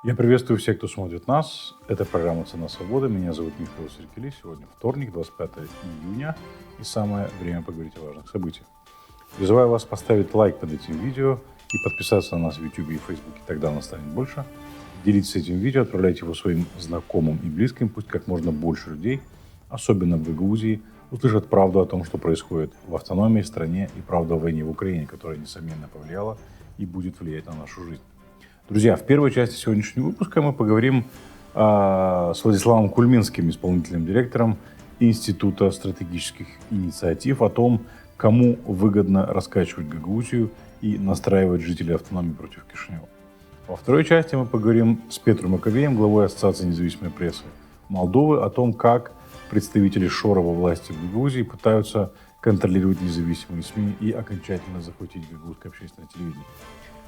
Я приветствую всех, кто смотрит нас. Это программа «Цена свободы». Меня зовут Михаил Серкелий. Сегодня вторник, 25 июня. И самое время поговорить о важных событиях. Призываю вас поставить лайк под этим видео и подписаться на нас в YouTube и Facebook. Тогда нас станет больше. Делитесь этим видео, отправляйте его своим знакомым и близким. Пусть как можно больше людей, особенно в Гагаузии, услышат правду о том, что происходит в автономии, стране, и правду о войне в Украине, которая, несомненно, повлияла и будет влиять на нашу жизнь. Друзья, в первой части сегодняшнего выпуска мы поговорим с Владиславом Кульминским, исполнительным директором Института стратегических инициатив, о том, кому выгодно раскачивать Гагаузию и настраивать жителей автономии против Кишинева. Во второй части мы поговорим с Петром Маковеем, главой Ассоциации независимой прессы Молдовы, о том, как представители Шора во власти в Гагаузии пытаются контролировать независимые СМИ и окончательно захватить гагаузское общественное телевидение.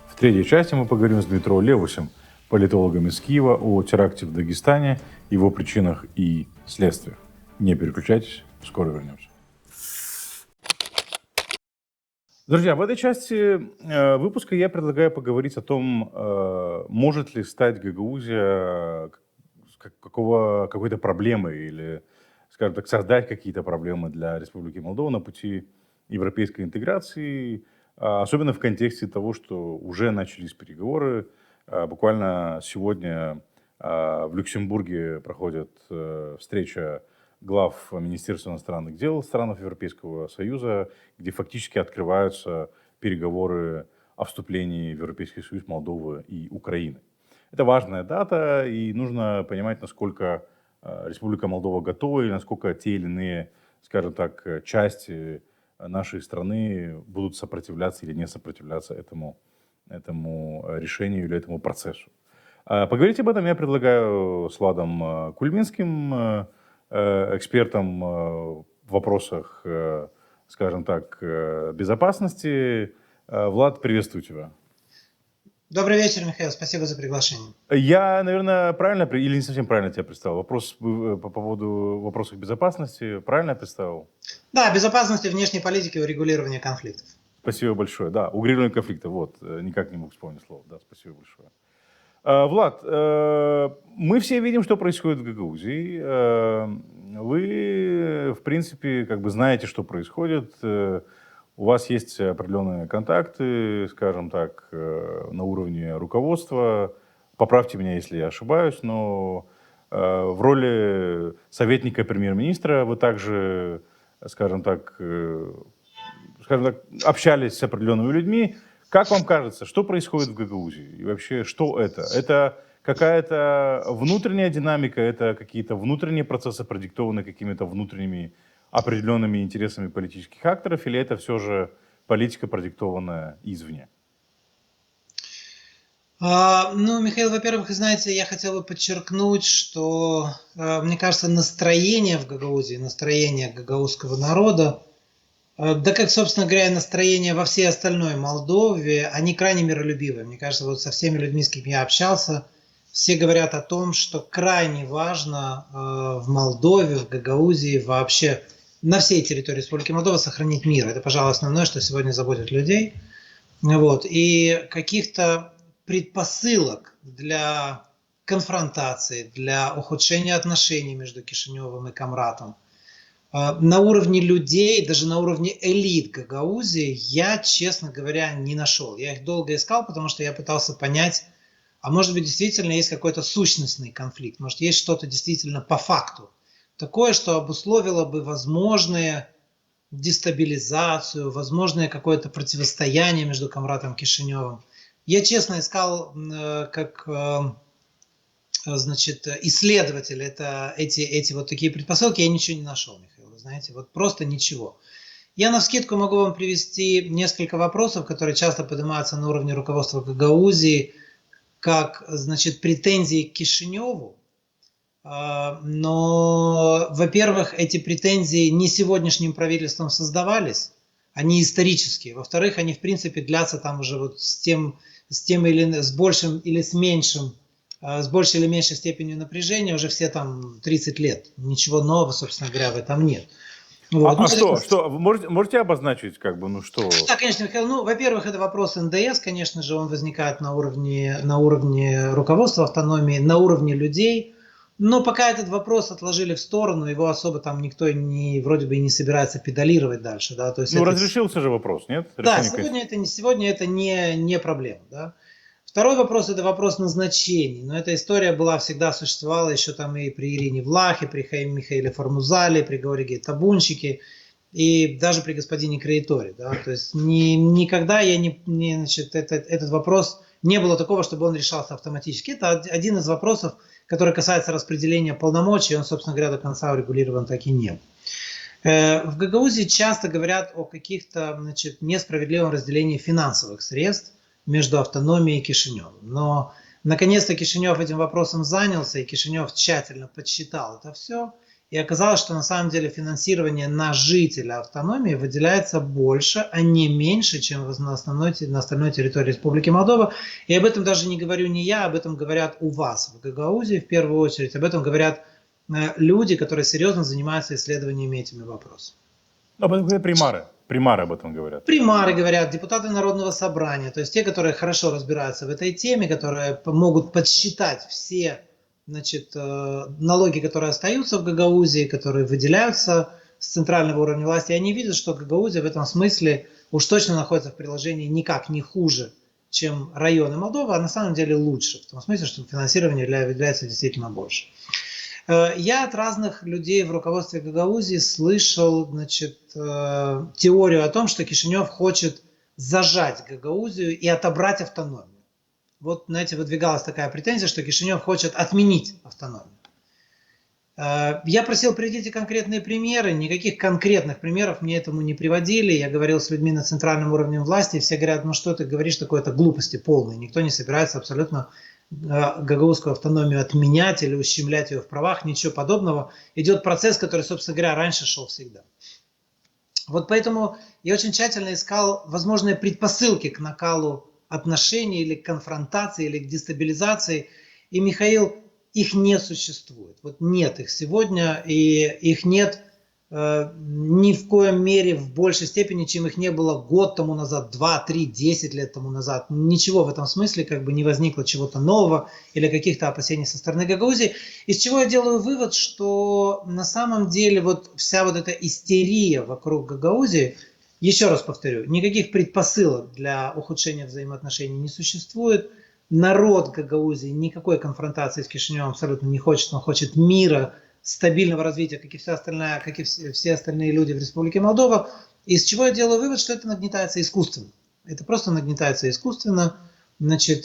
В третьей части мы поговорим с Дмитро Левусем, политологом из Киева, о теракте в Дагестане, его причинах и следствиях. Не переключайтесь, скоро вернемся. Друзья, в этой части выпуска я предлагаю поговорить о том, может ли стать Гагаузия какой-то проблемой или, скажем так, создать какие-то проблемы для Республики Молдова на пути европейской интеграции, особенно в контексте того, что уже начались переговоры. Буквально сегодня в Люксембурге проходит встреча глав Министерства иностранных дел стран Европейского Союза, где фактически открываются переговоры о вступлении в Европейский Союз Молдовы и Украины. Это важная дата, и нужно понимать, насколько Республика Молдова готова, и насколько те или иные, скажем так, части нашей страны будут сопротивляться или не сопротивляться этому решению или этому процессу. Поговорить об этом я предлагаю с Владом Кульминским, экспертом в вопросах, скажем так, безопасности. Влад, приветствую тебя. Добрый вечер, Михаил. Спасибо за приглашение. Я, наверное, правильно или не совсем правильно тебя представил? Вопрос по поводу вопросов безопасности правильно я представил? Да, безопасности, внешней политики, урегулирования конфликтов. Спасибо большое. Да, урегулирование конфликта. Вот, никак не мог вспомнить слово. Да, спасибо большое. Влад, мы все видим, что происходит в Гагаузии. Вы, в принципе, как бы знаете, что происходит. У вас есть определенные контакты, скажем так, на уровне руководства. Поправьте меня, если я ошибаюсь, но в роли советника премьер-министра вы также, скажем так, общались с определенными людьми. Как вам кажется, что происходит в Гагаузии? И вообще, что это? Это какая-то внутренняя динамика, это какие-то внутренние процессы, продиктованные какими-то внутренними определенными интересами политических акторов, или это все же политика, продиктованная извне? Михаил, во-первых, знаете, я хотел бы подчеркнуть, что, мне кажется, настроение в Гагаузии, настроение гагаузского народа, да как, собственно говоря, настроение во всей остальной Молдове, они крайне миролюбивые. Мне кажется, вот со всеми людьми, с кем я общался, все говорят о том, что крайне важно в Молдове, в Гагаузии, вообще на всей территории Республики Молдова сохранить мир. Это, пожалуй, основное, что сегодня заботит людей. Вот. И каких-то предпосылок для конфронтации, для ухудшения отношений между Кишиневым и Камратом на уровне людей, даже на уровне элит Гагаузии я, честно говоря, не нашел. Я их долго искал, потому что я пытался понять, а может быть действительно есть какой-то сущностный конфликт, может есть что-то действительно по факту. Такое, что обусловило бы возможную дестабилизацию, возможное какое-то противостояние между Камратом и Кишиневым. Я честно искал как исследователь эти вот такие предпосылки, я ничего не нашел, Михаил, вы знаете, вот просто ничего. Я навскидку могу вам привести несколько вопросов, которые часто поднимаются на уровне руководства Гагаузии, как, претензии к Кишиневу. Но, во-первых, эти претензии не сегодняшним правительством создавались, они исторические. Во-вторых, они, в принципе, длятся там уже вот с большим или с меньшим, с большей или меньшей степенью напряжения уже все там 30 лет. Ничего нового, собственно говоря, в этом нет. Вот. Ну, Что? Вы можете обозначить, как бы, ну что? Да, конечно, Михаил. Ну, во-первых, это вопрос НДС, конечно же, он возникает на уровне руководства автономии, на уровне людей. Но пока этот вопрос отложили в сторону, его особо там никто вроде бы и не собирается педалировать дальше, да, то есть Ну, разрешился же вопрос, нет? Да, Решение сегодня это не проблема, да. Второй вопрос – это вопрос назначений. Но эта история всегда существовала еще там и при Ирине Влахе, при Михаиле Формузале, при Георгии Табунчике и даже при господине Креаторе. Да? То есть никогда этот вопрос не было такого, чтобы он решался автоматически. Это один из вопросов, который касается распределения полномочий, он, собственно говоря, до конца урегулирован так и не был. В Гагаузии часто говорят о каких-то несправедливом разделении финансовых средств между автономией и Кишиневым. Но наконец-то Кишинев этим вопросом занялся, и Кишинев тщательно подсчитал это все. И оказалось, что на самом деле финансирование на жителя автономии выделяется больше, а не меньше, чем на остальной территории Республики Молдова. И об этом даже не говорю не я, об этом говорят у вас в Гагаузии в первую очередь. Об этом говорят люди, которые серьезно занимаются исследованиями этими вопросами. Об этом говорят примары. Примары об этом говорят. Примары говорят, депутаты Народного собрания, то есть те, которые хорошо разбираются в этой теме, которые могут подсчитать все налоги, которые остаются в Гагаузии, которые выделяются с центрального уровня власти, и они видят, что Гагаузия в этом смысле уж точно находится в приложении никак не хуже, чем районы Молдовы, а на самом деле лучше, в том смысле, что финансирование является действительно больше. Я от разных людей в руководстве Гагаузии слышал теорию о том, что Кишинев хочет зажать Гагаузию и отобрать автономию. Вот, знаете, выдвигалась такая претензия, что Кишинев хочет отменить автономию. Я просил, приведите конкретные примеры, никаких конкретных примеров мне этому не приводили. Я говорил с людьми на центральном уровне власти, и все говорят, ну что ты говоришь, такое-то глупости полные. Никто не собирается абсолютно гагаузскую автономию отменять или ущемлять ее в правах, ничего подобного. Идет процесс, который, собственно говоря, раньше шел всегда. Вот поэтому я очень тщательно искал возможные предпосылки к накалу отношений или к конфронтации, или к дестабилизации. И, Михаил, их не существует. Вот нет их сегодня, и их нет ни в коем мере в большей степени, чем их не было год тому назад, 2, 3, 10 лет тому назад. Ничего в этом смысле не возникло чего-то нового или каких-то опасений со стороны Гагаузии. Из чего я делаю вывод, что на самом деле вся эта истерия вокруг Гагаузии, еще раз повторю, никаких предпосылок для ухудшения взаимоотношений не существует. Народ Гагаузии никакой конфронтации с Кишиневым абсолютно не хочет. Он хочет мира, стабильного развития, как и все остальные люди в Республике Молдова. Из чего я делаю вывод, что это нагнетается искусственно. Это просто нагнетается искусственно.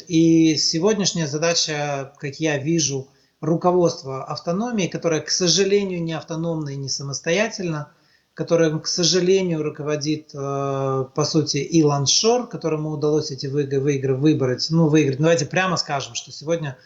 И сегодняшняя задача, как я вижу, руководства автономии, которая, к сожалению, не автономна и не самостоятельна, которым, к сожалению, руководит, по сути, Илон Шор, которому удалось эти выборы выиграть. Давайте прямо скажем, что сегодня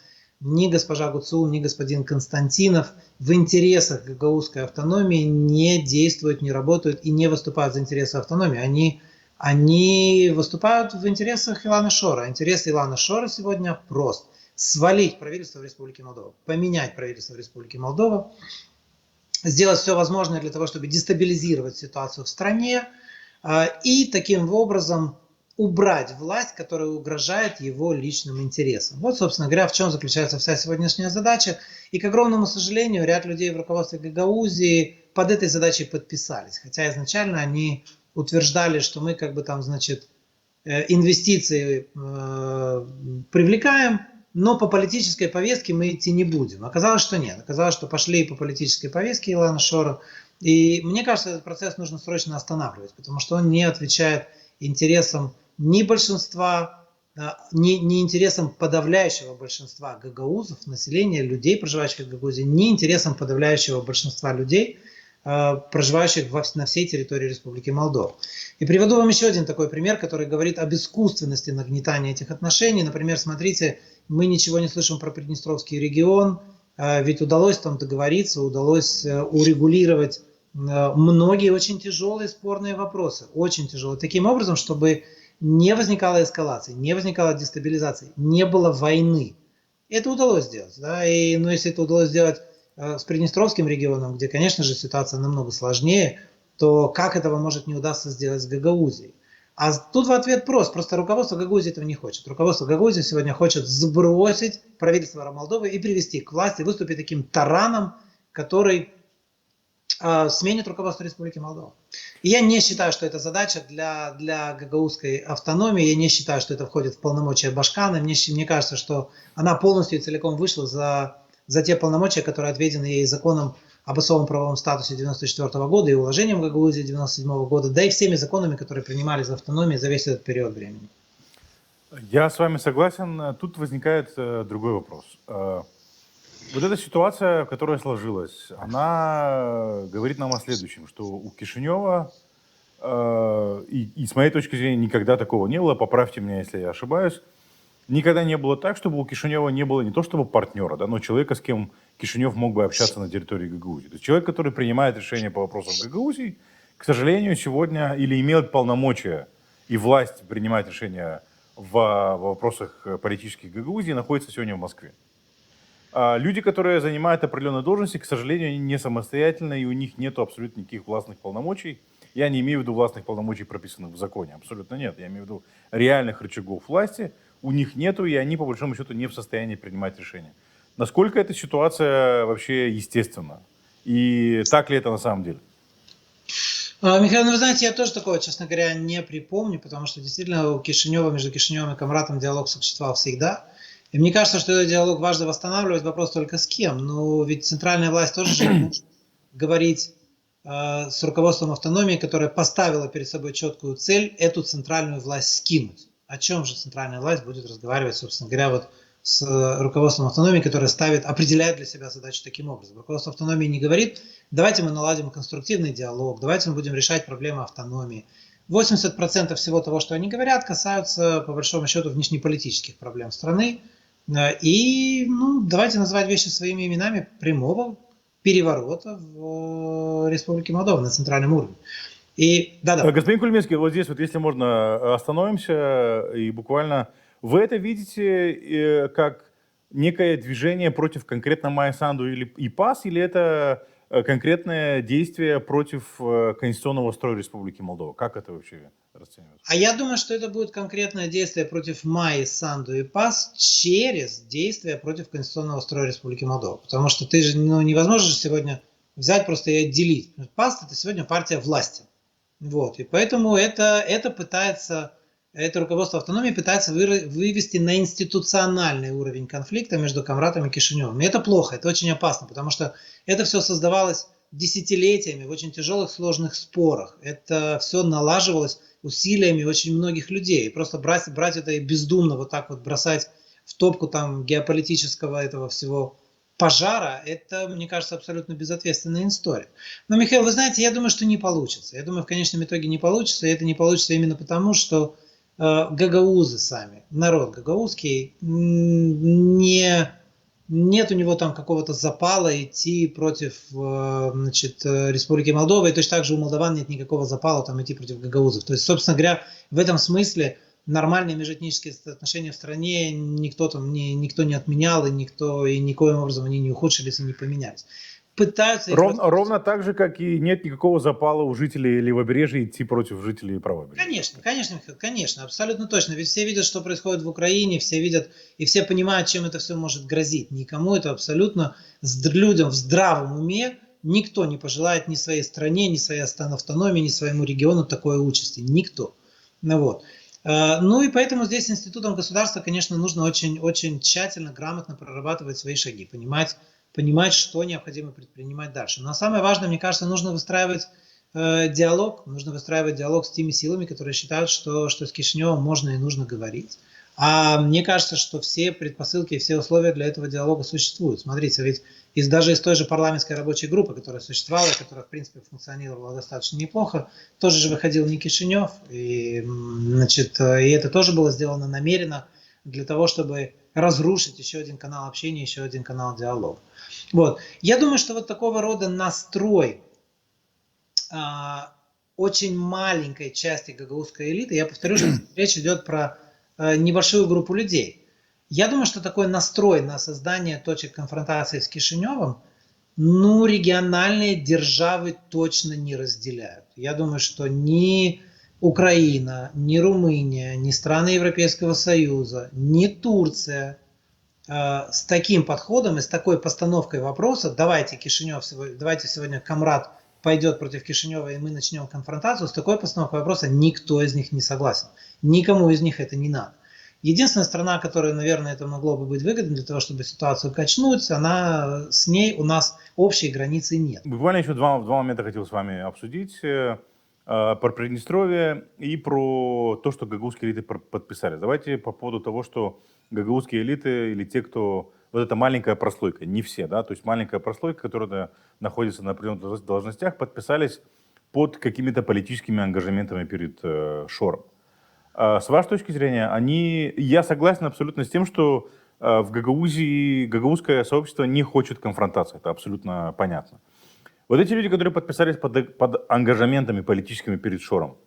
ни госпожа Гуцул, ни господин Константинов в интересах гагаузской автономии не действуют, не работают и не выступают за интересы автономии. Они выступают в интересах Илона Шора. Интерес Илона Шора сегодня прост. Свалить правительство в Республике Молдова, поменять правительство в Республике Молдова, сделать все возможное для того, чтобы дестабилизировать ситуацию в стране и таким образом убрать власть, которая угрожает его личным интересам. Вот, собственно говоря, в чем заключается вся сегодняшняя задача. И, к огромному сожалению, ряд людей в руководстве Гагаузии под этой задачей подписались. Хотя изначально они утверждали, что мы инвестиции привлекаем, но по политической повестке мы идти не будем. Оказалось, что нет. Оказалось, что пошли по политической повестке Илона Шора. И мне кажется, этот процесс нужно срочно останавливать, потому что он не отвечает интересам ни большинства, ни интересам подавляющего большинства гагаузов, населения, людей, проживающих в Гагаузии, ни интересам подавляющего большинства людей, проживающих на всей территории Республики Молдова. И приведу вам еще один такой пример, который говорит об искусственности нагнетания этих отношений. Например, смотрите, мы ничего не слышим про Приднестровский регион, ведь удалось там договориться, удалось урегулировать многие очень тяжелые спорные вопросы, очень тяжелые, таким образом, чтобы не возникало эскалации, не возникало дестабилизации, не было войны. Это удалось сделать. Да? Но если это удалось сделать с Приднестровским регионом, где, конечно же, ситуация намного сложнее, то как этого может не удастся сделать с Гагаузией? А тут в ответ прост. Просто руководство Гагаузии этого не хочет. Руководство Гагаузии сегодня хочет сбросить правительство Молдовы и привести к власти, выступить таким тараном, который сменит руководство Республики Молдова. И я не считаю, что это задача для гагаузской автономии. Я не считаю, что это входит в полномочия Башкана. Мне кажется, что она полностью и целиком вышла за те полномочия, которые отведены ей законом об особом правовом статусе 1994 года и уложением Гагаузии 1997 года, да и всеми законами, которые принимались в автономии за весь этот период времени. Я с вами согласен. Тут возникает другой вопрос. Вот эта ситуация, которая сложилась, она говорит нам о следующем, что у Кишинева, и с моей точки зрения никогда такого не было, поправьте меня, если я ошибаюсь, никогда не было так, чтобы у Кишинева не было не то чтобы партнера, да, но человека, с кем Кишинев мог бы общаться на территории Гагаузии. То есть человек, который принимает решения по вопросам Гагаузии, к сожалению, сегодня или имеет полномочия и власть принимать решения в вопросах политических Гагаузии, находится сегодня в Москве. Люди, которые занимают определенные должности, к сожалению, они не самостоятельны, и у них нет абсолютно никаких властных полномочий. Я не имею в виду властных полномочий, прописанных в законе, абсолютно нет. Я имею в виду реальных рычагов власти, у них нету, и они, по большому счету, не в состоянии принимать решения. Насколько эта ситуация вообще естественна? И так ли это на самом деле? Михаил, вы знаете, я тоже такого, честно говоря, не припомню, потому что действительно у Кишинева, между Кишиневым и Камратом диалог существовал всегда. И мне кажется, что этот диалог важно восстанавливать, вопрос только с кем. Но ведь центральная власть тоже же может говорить с руководством автономии, которая поставила перед собой четкую цель эту центральную власть скинуть. О чем же центральная власть будет разговаривать, собственно говоря, вот с руководством автономии, которое определяет для себя задачу таким образом. Руководство автономии не говорит, давайте мы наладим конструктивный диалог, давайте мы будем решать проблемы автономии. 80% всего того, что они говорят, касаются, по большому счету, внешнеполитических проблем страны. И давайте называть вещи своими именами, прямого переворота в Республике Молдова на центральном уровне. И, Господин Кульминский, вот здесь вот, если можно, остановимся и буквально... Вы это видите как некое движение против конкретно Майи Санду и ПАС, или это конкретное действие против конституционного строя Республики Молдова? Как это вообще расценивается? А я думаю, что это будет конкретное действие против Майи Санду и ПАС через действие против конституционного строя Республики Молдова. Потому что ты же невозможно же сегодня взять просто и отделить. ПАС – это сегодня партия власти. Вот. И поэтому это руководство автономии пытается вывести на институциональный уровень конфликта между Камратом и Кишиневым. И это плохо, это очень опасно, потому что это все создавалось десятилетиями в очень тяжелых, сложных спорах. Это все налаживалось усилиями очень многих людей. И просто брать это и бездумно вот так вот бросать в топку там геополитического этого всего пожара, это, мне кажется, абсолютно безответственная история. Но, Михаил, вы знаете, я думаю, что не получится. Я думаю, в конечном итоге не получится. И это не получится именно потому, что гагаузы сами, народ гагаузский, нет у него там какого-то запала идти против Республики Молдова, и точно так же у молдаван нет никакого запала там идти против гагаузов. То есть, собственно говоря, в этом смысле нормальные межэтнические отношения в стране никто не отменял, и никоим образом они не ухудшились и не поменялись. Пытаются... Ровно так же, как и нет никакого запала у жителей Левобережья идти против жителей Правобережья. Конечно, Михаил, конечно, абсолютно точно. Ведь все видят, что происходит в Украине, все видят и все понимают, чем это все может грозить. Никому это абсолютно, людям в здравом уме, никто не пожелает ни своей стране, ни своей автономии, ни своему региону такой участи. Никто. Ну и поэтому здесь институтам государства, конечно, нужно очень, очень тщательно, грамотно прорабатывать свои шаги, понимать, что необходимо предпринимать дальше. Но самое важное, мне кажется, нужно выстраивать диалог с теми силами, которые считают, что с Кишиневым можно и нужно говорить. А мне кажется, что все предпосылки и все условия для этого диалога существуют. Смотрите, ведь даже из той же парламентской рабочей группы, которая существовала, которая, в принципе, функционировала достаточно неплохо, тоже же выходил не Кишинев. И это тоже было сделано намеренно для того, чтобы разрушить еще один канал общения, еще один канал диалога. Вот. Я думаю, что вот такого рода настрой очень маленькой части гагаузской элиты, я повторю, что речь идет про небольшую группу людей. Я думаю, что такой настрой на создание точек конфронтации с Кишиневым Ну, региональные державы точно не разделяют. Я думаю, что ни Украина, ни Румыния, ни страны Европейского Союза, ни Турция с таким подходом и с такой постановкой вопроса, давайте Кишинев, давайте сегодня Камрад пойдет против Кишинева и мы начнем конфронтацию, с такой постановкой вопроса никто из них не согласен. Никому из них это не надо. Единственная страна, которая, наверное, это могло бы быть выгодно для того, чтобы ситуацию качнуть, с ней у нас общей границы нет. Буквально еще два момента хотел с вами обсудить. Про Приднестровье и про то, что гагаузские элиты подписали. Давайте по поводу того, что гагаузские элиты или те, кто... Вот эта маленькая прослойка, не все, да, то есть маленькая прослойка, которая находится на определенных должностях, подписались под какими-то политическими ангажементами перед Шором. С вашей точки зрения, я согласен абсолютно с тем, что в Гагаузии гагаузское сообщество не хочет конфронтации, это абсолютно понятно. Вот эти люди, которые подписались под ангажементами политическими перед Шором,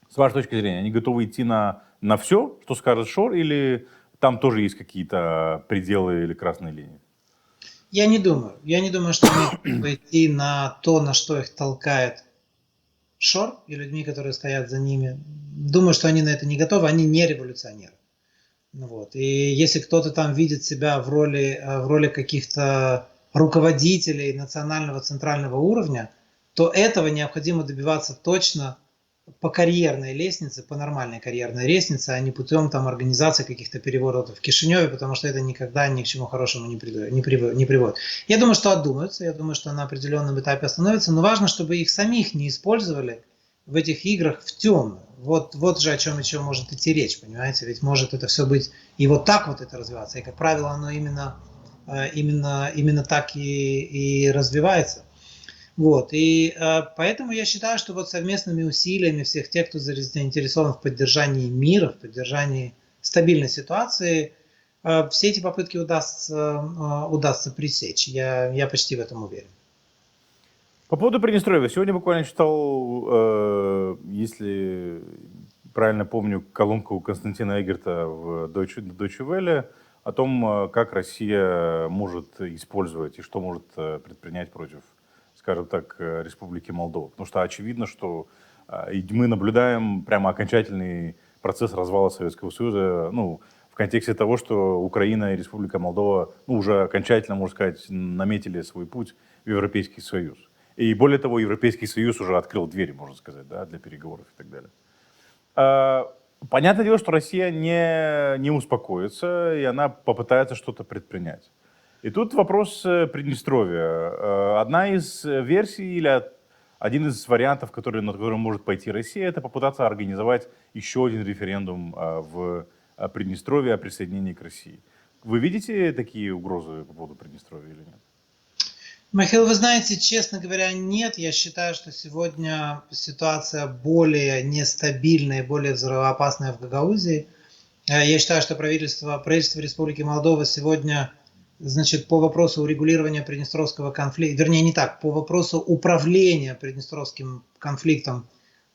с вашей точки зрения, они готовы идти на все, что скажет Шор, или там тоже есть какие-то пределы или красные линии? Я не думаю. Я не думаю, что они готовы идти на то, на что их толкает Шор и людьми, которые стоят за ними. Думаю, что они на это не готовы, они не революционеры. Вот. И если кто-то там видит себя в роли каких-то руководителей национального центрального уровня, то этого необходимо добиваться точно по карьерной лестнице, по нормальной карьерной лестнице, а не путем там организации каких-то переворотов в Кишиневе, потому что это никогда ни к чему хорошему не приводит. Я думаю, что отдумаются, я думаю, что на определенном этапе остановятся, но важно, чтобы их самих не использовали в этих играх в темную. Вот же о чем еще может идти речь, понимаете? Ведь может это все быть и вот так вот это развиваться, и, как правило, оно именно так и развивается. Вот. И поэтому я считаю, что вот совместными усилиями всех тех, кто заинтересован в поддержании мира, в поддержании стабильной ситуации, все эти попытки удастся пресечь. Я почти в этом уверен. По поводу Приднестровья. Сегодня буквально читал, если правильно помню, колонку Константина Эггерта в Deutsche Welle о том, как Россия может использовать и что может предпринять против, скажем так, Республики Молдова. Потому что очевидно, что мы наблюдаем прямо окончательный процесс развала Советского Союза, в контексте того, что Украина и Республика Молдова уже окончательно, можно сказать, наметили свой путь в Европейский Союз. И более того, Европейский Союз уже открыл двери, можно сказать, да, для переговоров и так далее. Понятное дело, что Россия не успокоится, и она попытается что-то предпринять. И тут вопрос Приднестровья. Одна из версий или один из вариантов, на который может пойти Россия, это попытаться организовать еще один референдум в Приднестровье о присоединении к России. Вы видите такие угрозы по поводу Приднестровья или нет? Михаил, вы знаете, честно говоря, нет. Я считаю, что сегодня ситуация более нестабильная, более взрывоопасная в Гагаузии. Я считаю, что правительство Республики Молдова сегодня, по вопросу урегулирования Приднестровского конфликта, вернее не так, по вопросу управления Приднестровским конфликтом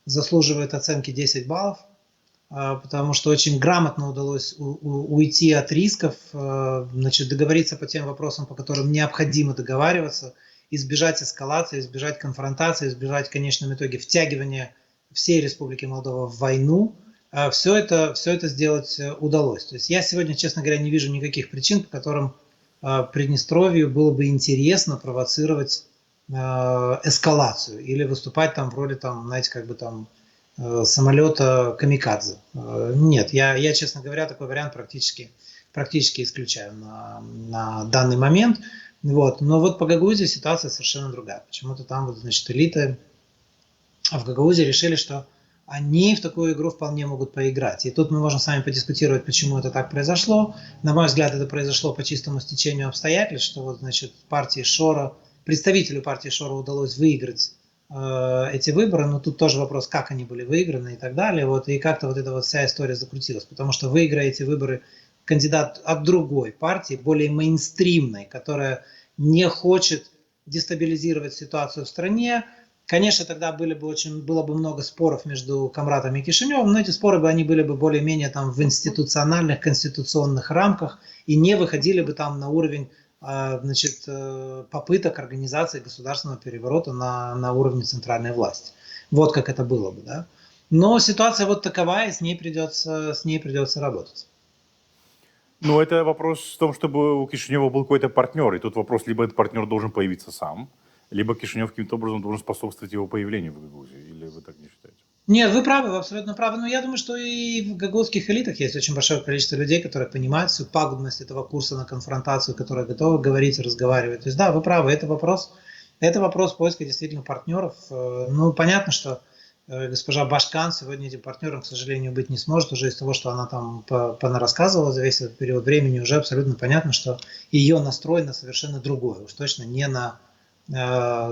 заслуживает оценки 10 баллов. Потому что очень грамотно удалось уйти от рисков, договориться по тем вопросам, по которым необходимо договариваться, избежать эскалации, избежать конфронтации, избежать в конечном итоге втягивания всей Республики Молдова в войну. Все это сделать удалось. То есть я сегодня, честно говоря, не вижу никаких причин, по которым Приднестровью было бы интересно провоцировать эскалацию или выступать там в роли, самолета камикадзе. Нет, я, честно говоря, такой вариант практически исключаю на данный момент. Вот. Но вот по Гагаузии ситуация совершенно другая. Почему-то там элиты в Гагаузии решили, что они в такую игру вполне могут поиграть. И тут мы можем с вами подискутировать, почему это так произошло. На мой взгляд, это произошло по чистому стечению обстоятельств, что партии Шора, представителю партии Шора удалось выиграть эти выборы, но тут тоже вопрос, как они были выиграны и так далее, и как-то эта вся история закрутилась, потому что выиграя эти выборы кандидат от другой партии, более мейнстримной, которая не хочет дестабилизировать ситуацию в стране, конечно, тогда было бы много споров между Камрадом и Кишиневым, но эти споры они были бы более-менее в институциональных, конституционных рамках и не выходили бы на уровень значит, попыток организации государственного переворота на уровне центральной власти. Вот как это было бы, да. Но ситуация вот такова, и с ней придется работать. Ну, это вопрос в том, чтобы у Кишинева был какой-то партнер, и тут вопрос, либо этот партнер должен появиться сам, либо Кишинев каким-то образом должен способствовать его появлению в Гагаузии, или вы так не считаете? Нет, вы правы, вы абсолютно правы. Но я думаю, что и в гагаузских элитах есть очень большое количество людей, которые понимают всю пагубность этого курса на конфронтацию, которые готовы говорить и разговаривать. То есть да, вы правы, это вопрос поиска действительно партнеров. Ну, понятно, что госпожа Башкан сегодня этим партнером, к сожалению, быть не сможет. Уже из того, что она там понарассказывала за весь этот период времени, уже абсолютно понятно, что ее настрой на совершенно другое. Уж точно не на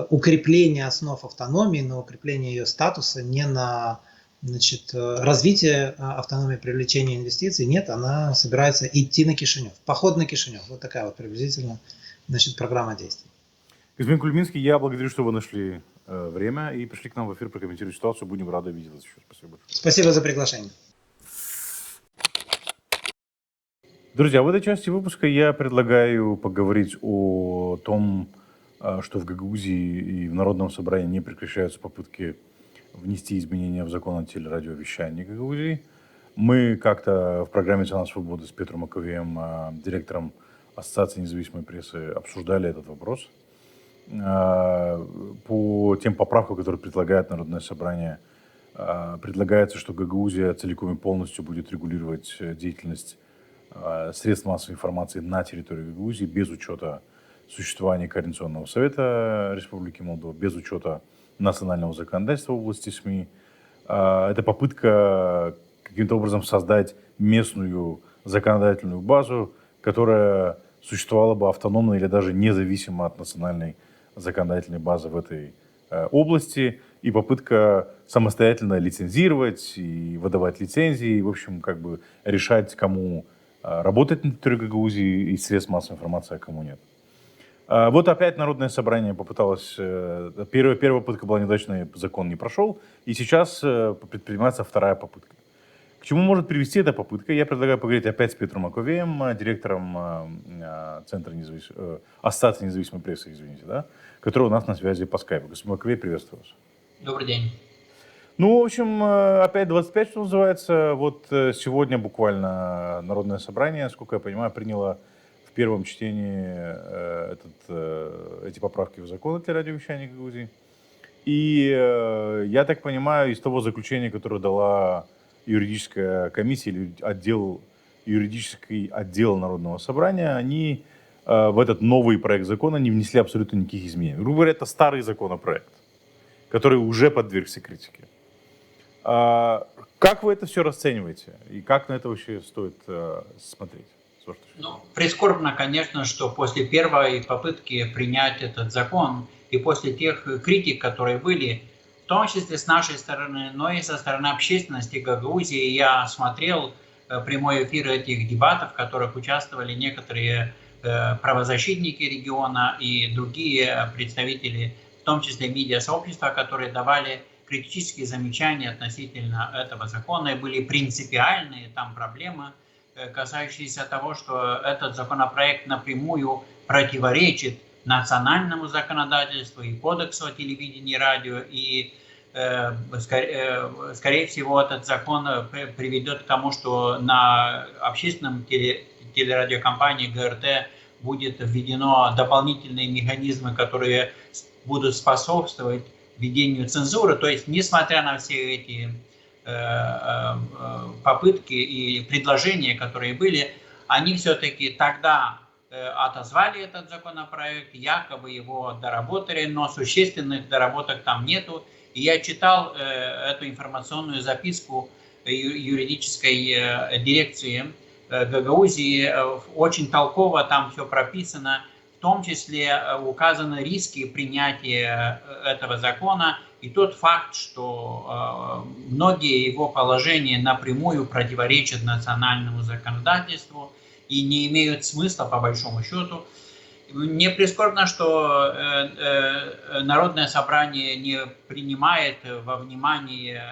укрепление основ автономии, на укрепление ее статуса, не на, значит, развитие автономии, привлечение инвестиций. Нет, она собирается идти на Кишинев. Поход на Кишинев. Вот такая вот приблизительно, значит, программа действий. Господин Кульминский, я благодарю, что вы нашли время и пришли к нам в эфир прокомментировать ситуацию. Будем рады видеть вас еще. Спасибо большое. Спасибо за приглашение. Друзья, в этой части выпуска я предлагаю поговорить о том, что в Гагаузии и в Народном собрании не прекращаются попытки внести изменения в закон о телерадиовещании Гагаузии. Мы как-то в программе «Цена свободы» с Петром Маковеем, директором Ассоциации независимой прессы, обсуждали этот вопрос. По тем поправкам, которые предлагает Народное собрание, предлагается, что Гагаузия целиком и полностью будет регулировать деятельность средств массовой информации на территории Гагаузии без учета существования Координационного совета Республики Молдова, без учета национального законодательства в области СМИ. Это попытка каким-то образом создать местную законодательную базу, которая существовала бы автономно или даже независимо от национальной законодательной базы в этой области, и попытка самостоятельно лицензировать и выдавать лицензии, и, в общем, как бы решать, кому работать на территории Гагаузии и средств массовой информации, а кому нет. Вот опять Народное собрание попыталось, первая попытка была неудачной, закон не прошел, и сейчас предпринимается вторая попытка. К чему может привести эта попытка? Я предлагаю поговорить опять с Петром Маковеем, директором Ассоциации независимой прессы, извините, да, который у нас на связи по скайпу. Господин Маковей, приветствую вас. Добрый день. Ну, в общем, опять 25, что называется. Вот сегодня буквально Народное собрание, насколько я понимаю, приняло в первом чтении эти поправки в закон о телерадиовещании Гагаузии. И я так понимаю, из того заключения, которое дала юридическая комиссия или юридический отдел Народного собрания, они в этот новый проект закона не внесли абсолютно никаких изменений. Грубо говоря, это старый законопроект, который уже подвергся критике. Как вы это все расцениваете? И как на это вообще стоит смотреть? Ну, прискорбно, конечно, что после первой попытки принять этот закон и после тех критик, которые были, в том числе с нашей стороны, но и со стороны общественности Гагаузии, я смотрел прямой эфир этих дебатов, в которых участвовали некоторые правозащитники региона и другие представители, в том числе медиасообщества, которые давали критические замечания относительно этого закона, и были принципиальные там проблемы, касающиеся того, что этот законопроект напрямую противоречит национальному законодательству и кодексу о телевидении и радио, и скорее всего этот закон приведет к тому, что на общественном телерадиокомпании ГРТ будет введено дополнительные механизмы, которые будут способствовать введению цензуры. То есть, несмотря на все эти попытки и предложения, которые были, они все-таки тогда отозвали этот законопроект, якобы его доработали, но существенных доработок там нету. И я читал эту информационную записку юридической дирекции Гагаузии, очень толково там все прописано. В том числе указаны риски принятия этого закона и тот факт, что многие его положения напрямую противоречат национальному законодательству и не имеют смысла по большому счету. Мне прискорбно, что Народное собрание не принимает во внимание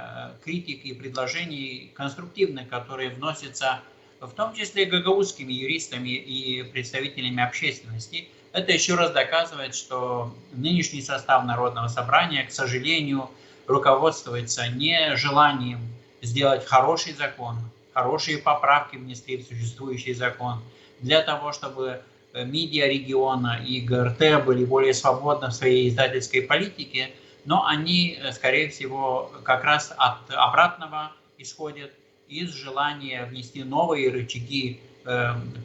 критики и предложений конструктивных, которые вносятся в том числе гагаузскими юристами и представителями общественности. Это еще раз доказывает, что нынешний состав Народного собрания, к сожалению, руководствуется не желанием сделать хороший закон, хорошие поправки внести в существующий закон, для того, чтобы медиа региона и ГРТ были более свободны в своей издательской политике, но они, скорее всего, как раз от обратного исходят, из желания внести новые рычаги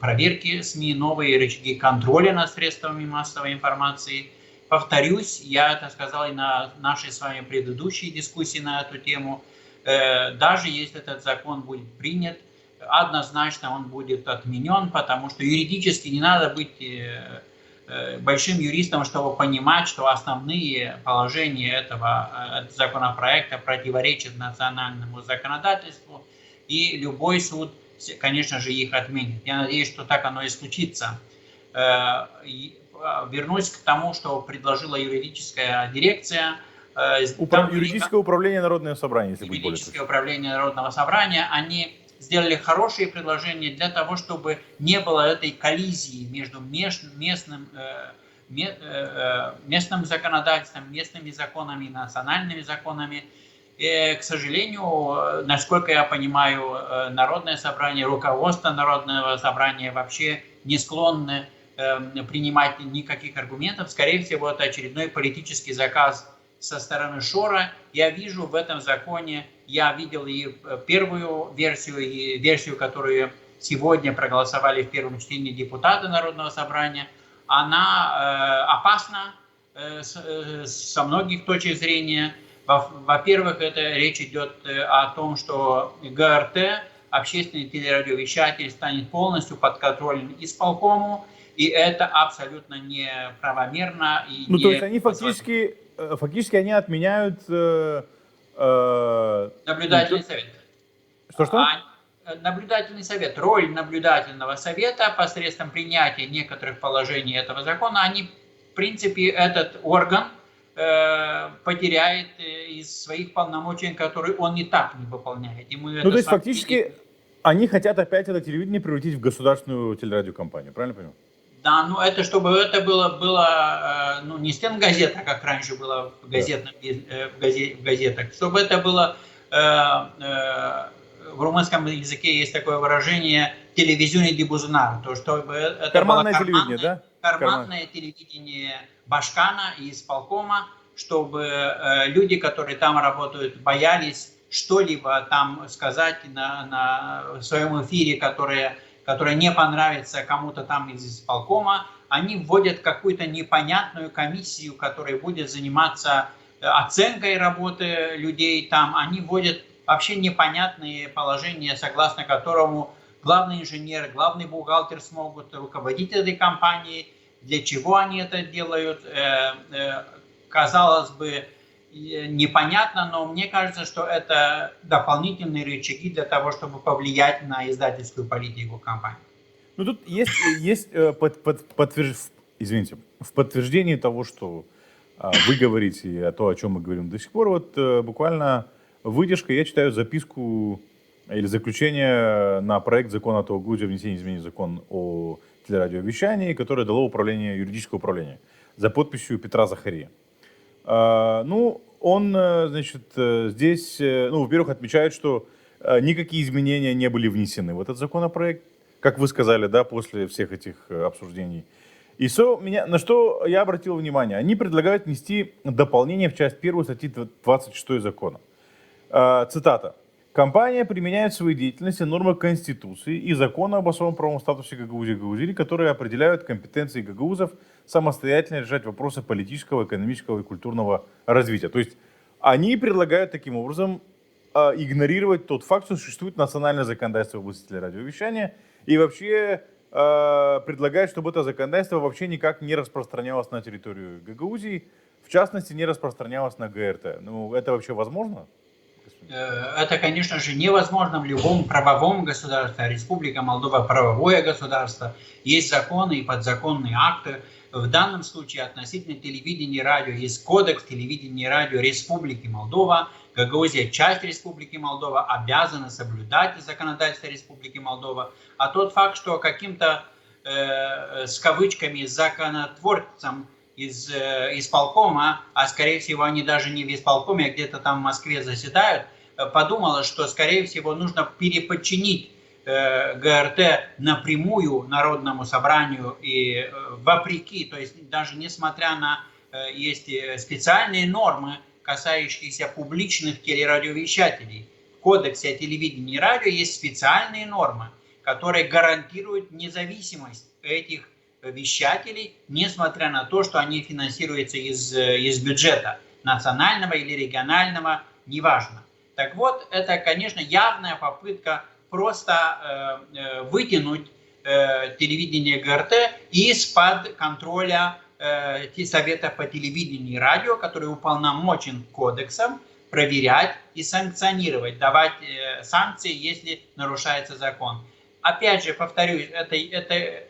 проверки СМИ, новые рычаги контроля над средствами массовой информации. Повторюсь, я это сказал и на нашей с вами предыдущей дискуссии на эту тему, даже если этот закон будет принят, однозначно он будет отменен, потому что юридически не надо быть большим юристом, чтобы понимать, что основные положения этого законопроекта противоречат национальному законодательству, и любой суд, конечно же, их отменит. Я надеюсь, что так оно и случится. Вернусь к тому, что предложила юридическая дирекция. Юридическое управление Народного собрания, если быть более точным. Юридическое управление Народного собрания, они сделали хорошие предложения для того, чтобы не было этой коллизии между местным законодательством, местными законами и национальными законами. И, к сожалению, насколько я понимаю, Народное собрание, руководство Народного собрания вообще не склонны принимать никаких аргументов. Скорее всего, это очередной политический заказ со стороны Шора. Я вижу в этом законе, я видел и первую версию, и версию, которую сегодня проголосовали в первом чтении депутаты Народного собрания. Она опасна со многих точек зрения. Во-первых, это речь идет о том, что ГРТ, общественный телерадиовещатель, станет полностью подконтролен исполкому, и это абсолютно неправомерно. И ну, то есть они фактически они отменяют... наблюдательный совет. Что? Наблюдательный совет. Роль наблюдательного совета посредством принятия некоторых положений этого закона, они, в принципе, этот орган потеряет из своих полномочий, которые он и так не выполняет. То есть фактически они хотят опять это телевидение превратить в государственную телерадиокомпанию, правильно понимаю? Да, ну это чтобы это было ну, не стенгазета, как раньше было в газетах, чтобы это было в румынском языке есть такое выражение телевизионный дебузунар, то чтобы это карманное было телевидение, да? Карманное телевидение Башкана и исполкома, чтобы люди, которые там работают, боялись что-либо там сказать в своем эфире, которое не понравится кому-то там из исполкома. Они вводят какую-то непонятную комиссию, которая будет заниматься оценкой работы людей там. Они вводят вообще непонятные положения, согласно которому главный инженер, главный бухгалтер смогут руководить этой компанией. Для чего они это делают, казалось бы, непонятно, но мне кажется, что это дополнительные рычаги для того, чтобы повлиять на издательскую политику компании. Ну тут есть в подтверждении того, что вы говорите, о том, о чем мы говорим до сих пор, вот буквально выдержка, я читаю записку или заключение на проект закона о Грузии о внесении изменений в закон о телерадиовещании, которое дало юридическое управление за подписью Петра Захария. Ну, он, значит, здесь, ну, во-первых, отмечает, что никакие изменения не были внесены в этот законопроект, как вы сказали, да, после всех этих обсуждений. И на что я обратил внимание, они предлагают внести дополнение в часть 1 статьи 26 закона. Цитата. Компания применяет в своей деятельности нормы Конституции и закона об особом правовом статусе Гагаузии и Гагаузии, которые определяют компетенции гагаузов самостоятельно решать вопросы политического, экономического и культурного развития. То есть они предлагают таким образом игнорировать тот факт, что существует национальное законодательство в области телерадиовещания, и вообще предлагают, чтобы это законодательство вообще никак не распространялось на территорию Гагаузии, в частности, не распространялось на ГРТ. Ну, это вообще возможно? Это, конечно же, невозможно в любом правовом государстве. Республика Молдова – правовое государство. Есть законы и подзаконные акты. В данном случае относительно телевидения и радио есть кодекс телевидения и радио Республики Молдова, Гагаузия часть Республики Молдова, обязана соблюдать законодательство Республики Молдова. А тот факт, что каким-то, с кавычками, законотворцам из исполкома, а скорее всего они даже не в исполкоме, а где-то там в Москве заседают, подумала, что скорее всего нужно переподчинить ГРТ напрямую Народному собранию и вопреки, то есть даже несмотря на есть специальные нормы, касающиеся публичных телерадиовещателей. В Кодексе о телевидении и радио есть специальные нормы, которые гарантируют независимость этих вещателей, несмотря на то, что они финансируются из бюджета национального или регионального, неважно. Так вот, это, конечно, явная попытка просто вытянуть телевидение ГРТ из-под контроля Совета по телевидению и радио, который уполномочен кодексом проверять и санкционировать, давать санкции, если нарушается закон. Опять же, повторюсь, это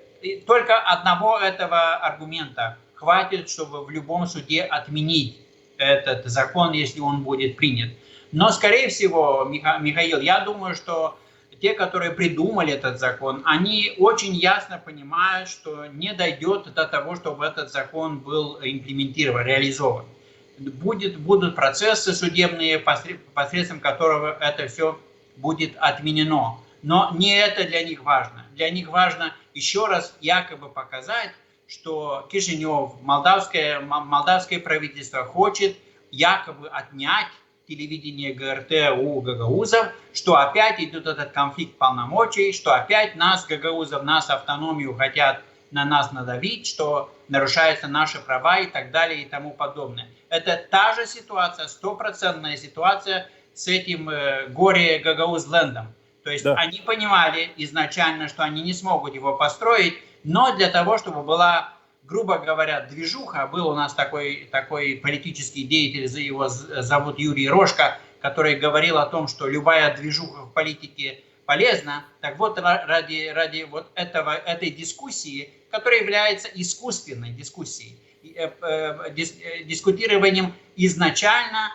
только одного этого аргумента хватит, чтобы в любом суде отменить этот закон, если он будет принят. Но, скорее всего, Михаил, я думаю, что те, которые придумали этот закон, они очень ясно понимают, что не дойдет до того, чтобы этот закон был имплементирован, реализован. Будут процессы судебные, посредством которого это все будет отменено. Но не это для них важно. Для них важно еще раз якобы показать, что Кишинев, молдавское правительство хочет якобы отнять телевидение ГРТ у гагаузов, что опять идет этот конфликт полномочий, что опять нас, гагаузов, нас, автономию хотят на нас надавить, что нарушаются наши права и так далее и тому подобное. Это та же ситуация, стопроцентная ситуация с этим горе-гагаузлендом. То есть они понимали изначально, что они не смогут его построить, но для того, чтобы была, грубо говоря, движуха, был у нас такой политический деятель, его зовут Юрий Рожко, который говорил о том, что любая движуха в политике полезна. Так вот, ради вот этой дискуссии, которая является искусственной дискуссией, дискутированием изначально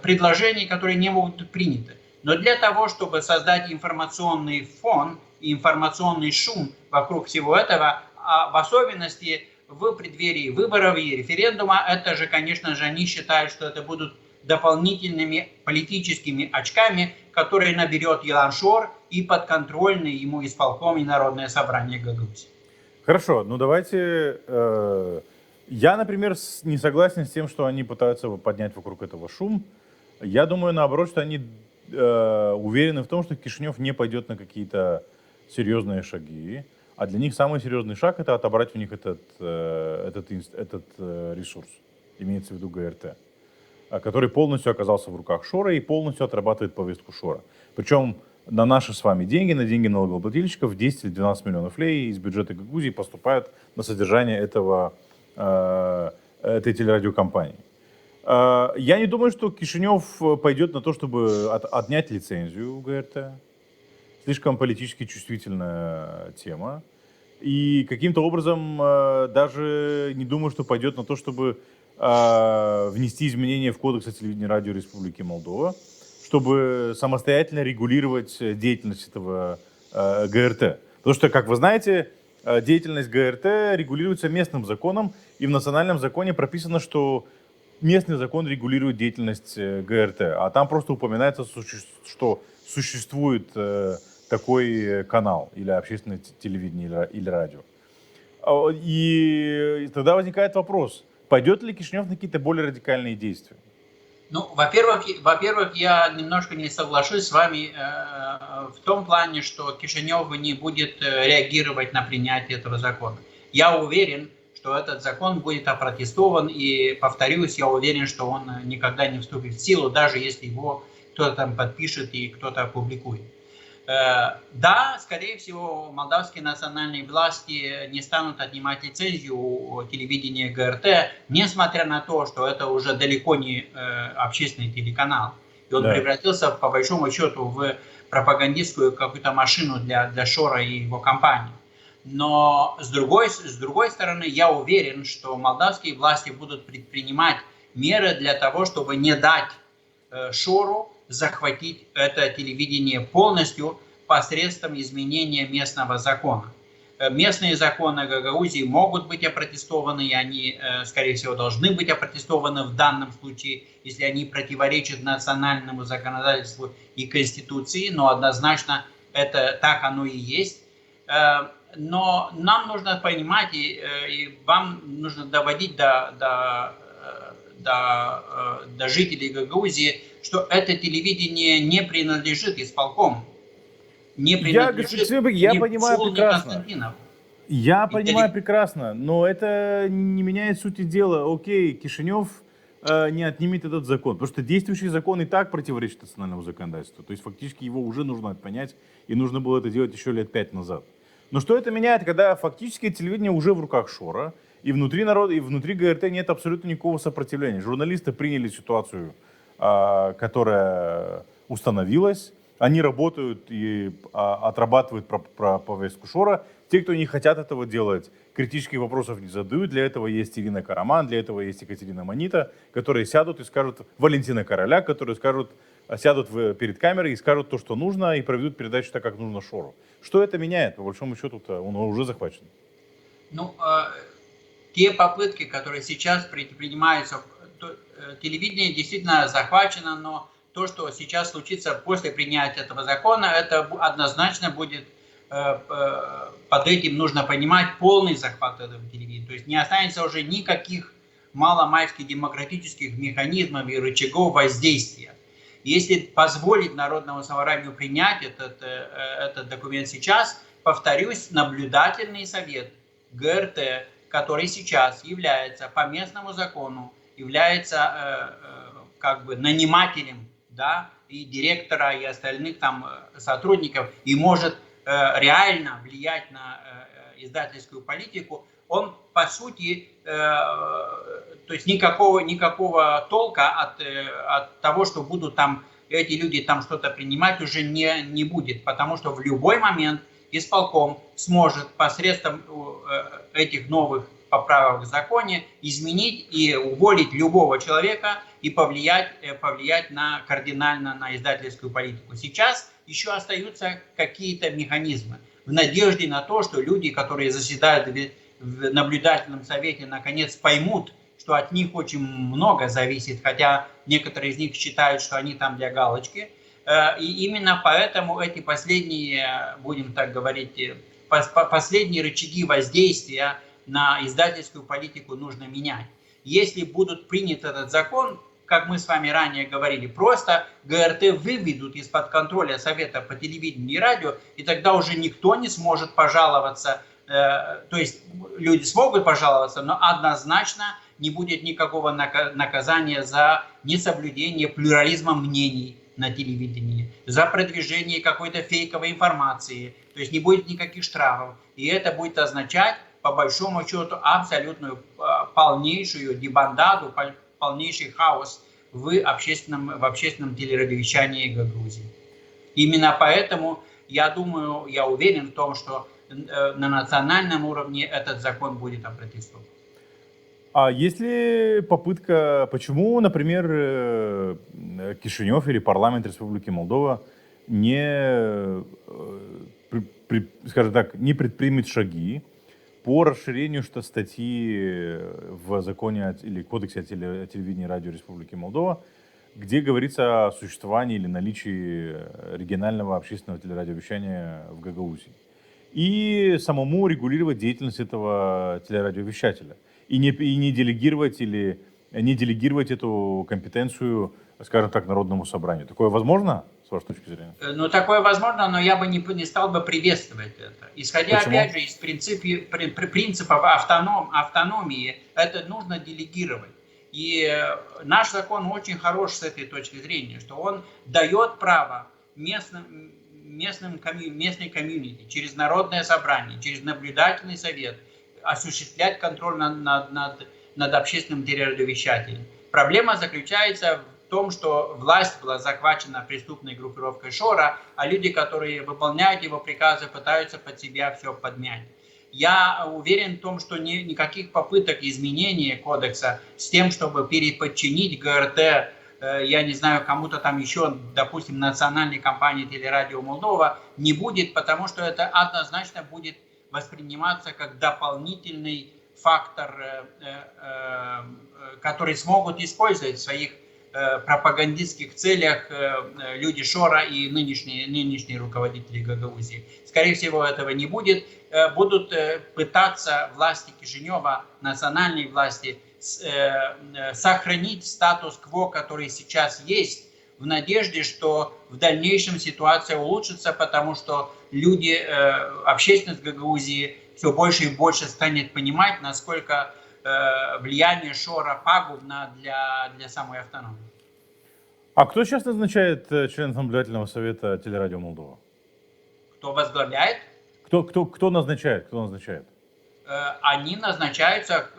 предложений, которые не могут быть приняты. Но для того, чтобы создать информационный фон и информационный шум вокруг всего этого, в особенности в преддверии выборов и референдума, это же, конечно же, они считают, что это будут дополнительными политическими очками, которые наберет Елан Шор и подконтрольный ему исполком и Народное собрание Гагаузии. Хорошо, ну давайте... Я, например, не согласен с тем, что они пытаются поднять вокруг этого шум. Я думаю, наоборот, что они уверены в том, что Кишинев не пойдет на какие-то серьезные шаги. А для них самый серьезный шаг — это отобрать у них этот ресурс, имеется в виду ГРТ, который полностью оказался в руках Шора и полностью отрабатывает повестку Шора. Причем на наши с вами деньги, на деньги налогоплательщиков 10 или 12 миллионов лей из бюджета Гагаузии поступают на содержание этой телерадиокомпании. Я не думаю, что Кишинев пойдет на то, чтобы отнять лицензию у ГРТ. Слишком политически чувствительная тема. И каким-то образом даже не думаю, что пойдет на то, чтобы внести изменения в Кодекс о телевидении и радио Республики Молдова, чтобы самостоятельно регулировать деятельность этого ГРТ. Потому что, как вы знаете, деятельность ГРТ регулируется местным законом, и в национальном законе прописано, что местный закон регулирует деятельность ГРТ, а там просто упоминается, что существует такой канал или общественное телевидение или радио. И тогда возникает вопрос, пойдет ли Кишинев на какие-то более радикальные действия? Ну, во-первых, я немножко не соглашусь с вами в том плане, что Кишинев не будет реагировать на принятие этого закона. Я уверен, что этот закон будет опротестован, и, повторюсь, я уверен, что он никогда не вступит в силу, даже если его кто-то там подпишет и кто-то опубликует. Да, скорее всего, молдавские национальные власти не станут отнимать лицензию у телевидения ГРТ, несмотря на то, что это уже далеко не общественный телеканал. И он превратился, по большому счету, в пропагандистскую какую-то машину для Шора и его компании. Но с другой стороны, я уверен, что молдавские власти будут предпринимать меры для того, чтобы не дать Шору захватить это телевидение полностью посредством изменения местного закона. Местные законы Гагаузии могут быть опротестованы, и они, скорее всего, должны быть опротестованы в данном случае, если они противоречат национальному законодательству и Конституции, но однозначно это так оно и есть. Но нам нужно понимать, и вам нужно доводить до жителей Гагаузии, что это телевидение не принадлежит исполкому. Не принадлежит я понимаю Псулу, ни прекрасно. Константинову. Я понимаю прекрасно, но это не меняет сути дела. Окей, Кишинев не отнимет этот закон, потому что действующий закон и так противоречит национальному законодательству. То есть фактически его уже нужно понять, и нужно было это делать еще лет 5 назад. Но что это меняет, когда фактически телевидение уже в руках Шора, и внутри народа, и внутри ГРТ нет абсолютно никакого сопротивления. Журналисты приняли ситуацию, которая установилась. Они работают и отрабатывают про повестку Шора. Те, кто не хотят этого делать, критических вопросов не задают. Для этого есть Ирина Караман, для этого есть Екатерина Манита, которые сядут и скажут, Валентина Короля, которые сядут перед камерой и скажут то, что нужно, и проведут передачу так, как нужно Шору. Что это меняет? По большому счету-то он уже захвачен. Ну, те попытки, которые сейчас предпринимаются, телевидение действительно захвачено, но то, что сейчас случится после принятия этого закона, это однозначно будет, под этим нужно понимать, полный захват этого телевидения. То есть не останется уже никаких маломальски демократических механизмов и рычагов воздействия. Если позволить Народному собранию принять этот документ сейчас, повторюсь, наблюдательный совет ГРТ, который сейчас является по местному закону, является как бы нанимателем, да, и директора, и остальных там сотрудников, и может реально влиять на издательскую политику, он по сути, то есть никакого толка от того, что будут там эти люди там что-то принимать, уже не будет, потому что в любой момент исполком сможет посредством этих новых поправок в законе изменить и уволить любого человека и повлиять кардинально на издательскую политику. Сейчас еще остаются какие-то механизмы в надежде на то, что люди, которые заседают в наблюдательном совете, наконец поймут, что от них очень много зависит, хотя некоторые из них считают, что они там для галочки. И именно поэтому эти последние, будем так говорить, последние рычаги воздействия на издательскую политику нужно менять. Если будут принят этот закон, как мы с вами ранее говорили, просто ГРТ выведут из-под контроля Совета по телевидению и радио, и тогда уже никто не сможет пожаловаться, то есть люди смогут пожаловаться, но однозначно не будет никакого наказания за несоблюдение плюрализма мнений на телевидении, за продвижение какой-то фейковой информации, то есть не будет никаких штрафов. И это будет означать, по большому счету, абсолютную полнейшую дебандаду, полнейший хаос в общественном телерадиовещании Гагаузии. Именно поэтому я уверен в том, что на национальном уровне этот закон будет опротестован. А если попытка, почему, например, Кишинев или парламент Республики Молдова не, скажем так, не предпримет шаги по расширению статьи в законе или кодексе о телевидении и радио Республики Молдова, где говорится о существовании или наличии регионального общественного телерадиовещания в Гагаузии, и самому регулировать деятельность этого телерадиовещателя, и не делегировать эту компетенцию, скажем так, Народному собранию. Такое возможно, с вашей точки зрения? Ну, такое возможно, но я бы не стал бы приветствовать это. Исходя, Почему? опять же, из принципов автономии, это нужно делегировать. И наш закон очень хорош с этой точки зрения, что он дает право местной комьюнити через народное собрание, через наблюдательный совет осуществлять контроль над общественным телерадиовещателем. Проблема заключается в том, что власть была захвачена преступной группировкой Шора, а люди, которые выполняют его приказы, пытаются под себя все подмять. Я уверен в том, что никаких попыток изменения кодекса с тем, чтобы переподчинить ГРТ, я не знаю, кому-то там еще, допустим, национальной компании Телерадио Молдова, не будет, потому что это однозначно будет восприниматься как дополнительный фактор, который смогут использовать в своих пропагандистских целях люди Шора и нынешние руководители Гагаузии. Скорее всего, этого не будет. Будут пытаться власти Кишинева, национальные власти, сохранить статус-кво, который сейчас есть, в надежде, что в дальнейшем ситуация улучшится, потому что люди, общественность Гагаузии все больше и больше станет понимать, насколько влияние Шора пагубно для самой автономии. А кто сейчас назначает членов наблюдательного совета Телерадио Молдова? Кто возглавляет? Кто назначает? Кто назначает? Они назначаются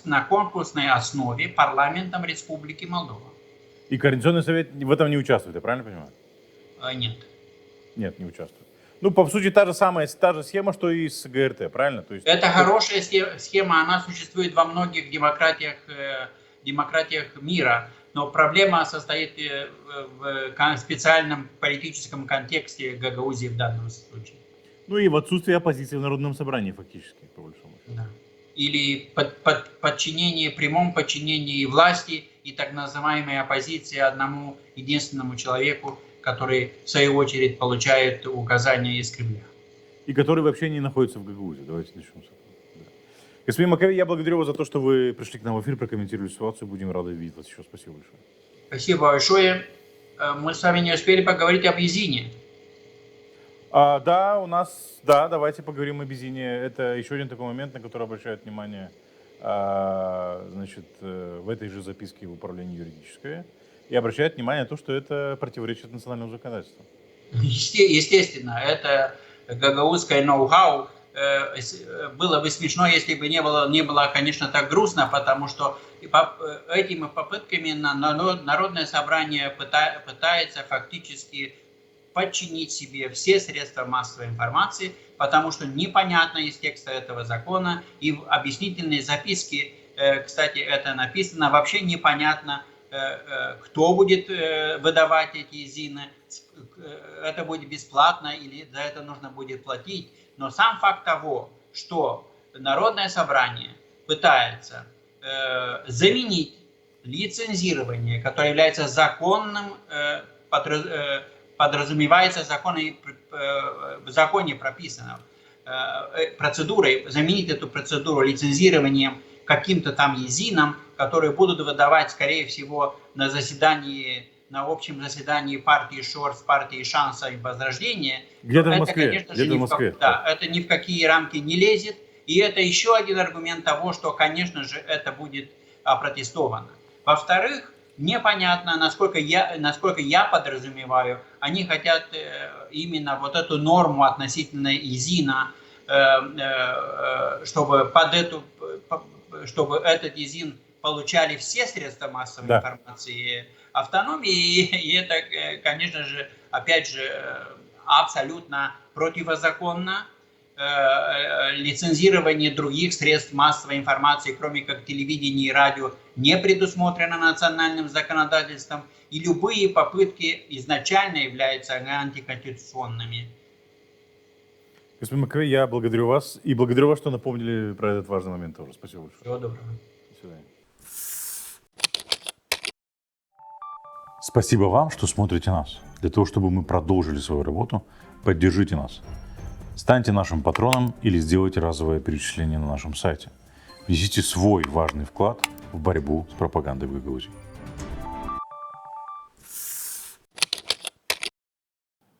на конкурсной основе парламентом Республики Молдова. И Координационный совет в этом не участвует, я правильно понимаю? Нет. Нет, не участвует. Ну, по сути, та же схема, что и с ГРТ, правильно? То есть... Это хорошая схема, она существует во многих демократиях мира, но проблема состоит в специальном политическом контексте Гагаузии в данном случае. Ну и в отсутствии оппозиции в Народном собрании фактически, по большому счету. Да. Или прямом подчинении власти и так называемой оппозиции одному единственному человеку, который, в свою очередь, получает указания из Кремля. И который вообще не находится в Гагаузии. Давайте начнем с этого. Да. Господин Маковей, я благодарю вас за то, что вы пришли к нам в эфир, прокомментировали ситуацию. Будем рады видеть вас еще. Спасибо большое. Спасибо большое. Мы с вами не успели поговорить об Езине. Давайте поговорим о Безине. Это еще один такой момент, на который обращают внимание в этой же записке в управлении юридическое. И обращают внимание на то, что это противоречит национальному законодательству. Естественно, это гагаузское ноу-хау. Было бы смешно, если бы не было, конечно, так грустно, потому что этими попытками Народное собрание пытается фактически подчинить себе все средства массовой информации, потому что непонятно из текста этого закона, и в объяснительной записке, кстати, это написано, вообще непонятно, кто будет выдавать эти ЗИНы, это будет бесплатно или за это нужно будет платить. Но сам факт того, что Народное собрание пытается заменить лицензирование, которое является законным, подразумевается в законе прописано процедурой, заменить эту процедуру лицензированием каким-то там езинам, которые будут выдавать, скорее всего, на общем заседании партии Шорс, партии Шанса и Возрождения. Где-то в это, Москве. Конечно же, это ни в какие рамки не лезет. И это еще один аргумент того, что, конечно же, это будет опротестовано. Во-вторых, непонятно, насколько я подразумеваю, они хотят именно вот эту норму относительно ИЗИНа, чтобы этот ИЗИН получали все средства массовой информации автономии, и это, конечно же, опять же, абсолютно противозаконно. Лицензирование других средств массовой информации, кроме как телевидения и радио, не предусмотрено национальным законодательством, и любые попытки изначально являются антиконституционными. Господин Маковей, я благодарю вас, и благодарю вас, что напомнили про этот важный момент тоже. Спасибо большое. Всего доброго. До свидания. Спасибо вам, что смотрите нас. Для того, чтобы мы продолжили свою работу, поддержите нас. Станьте нашим патроном или сделайте разовое перечисление на нашем сайте. Внесите свой важный вклад в борьбу с пропагандой в Гагаузии.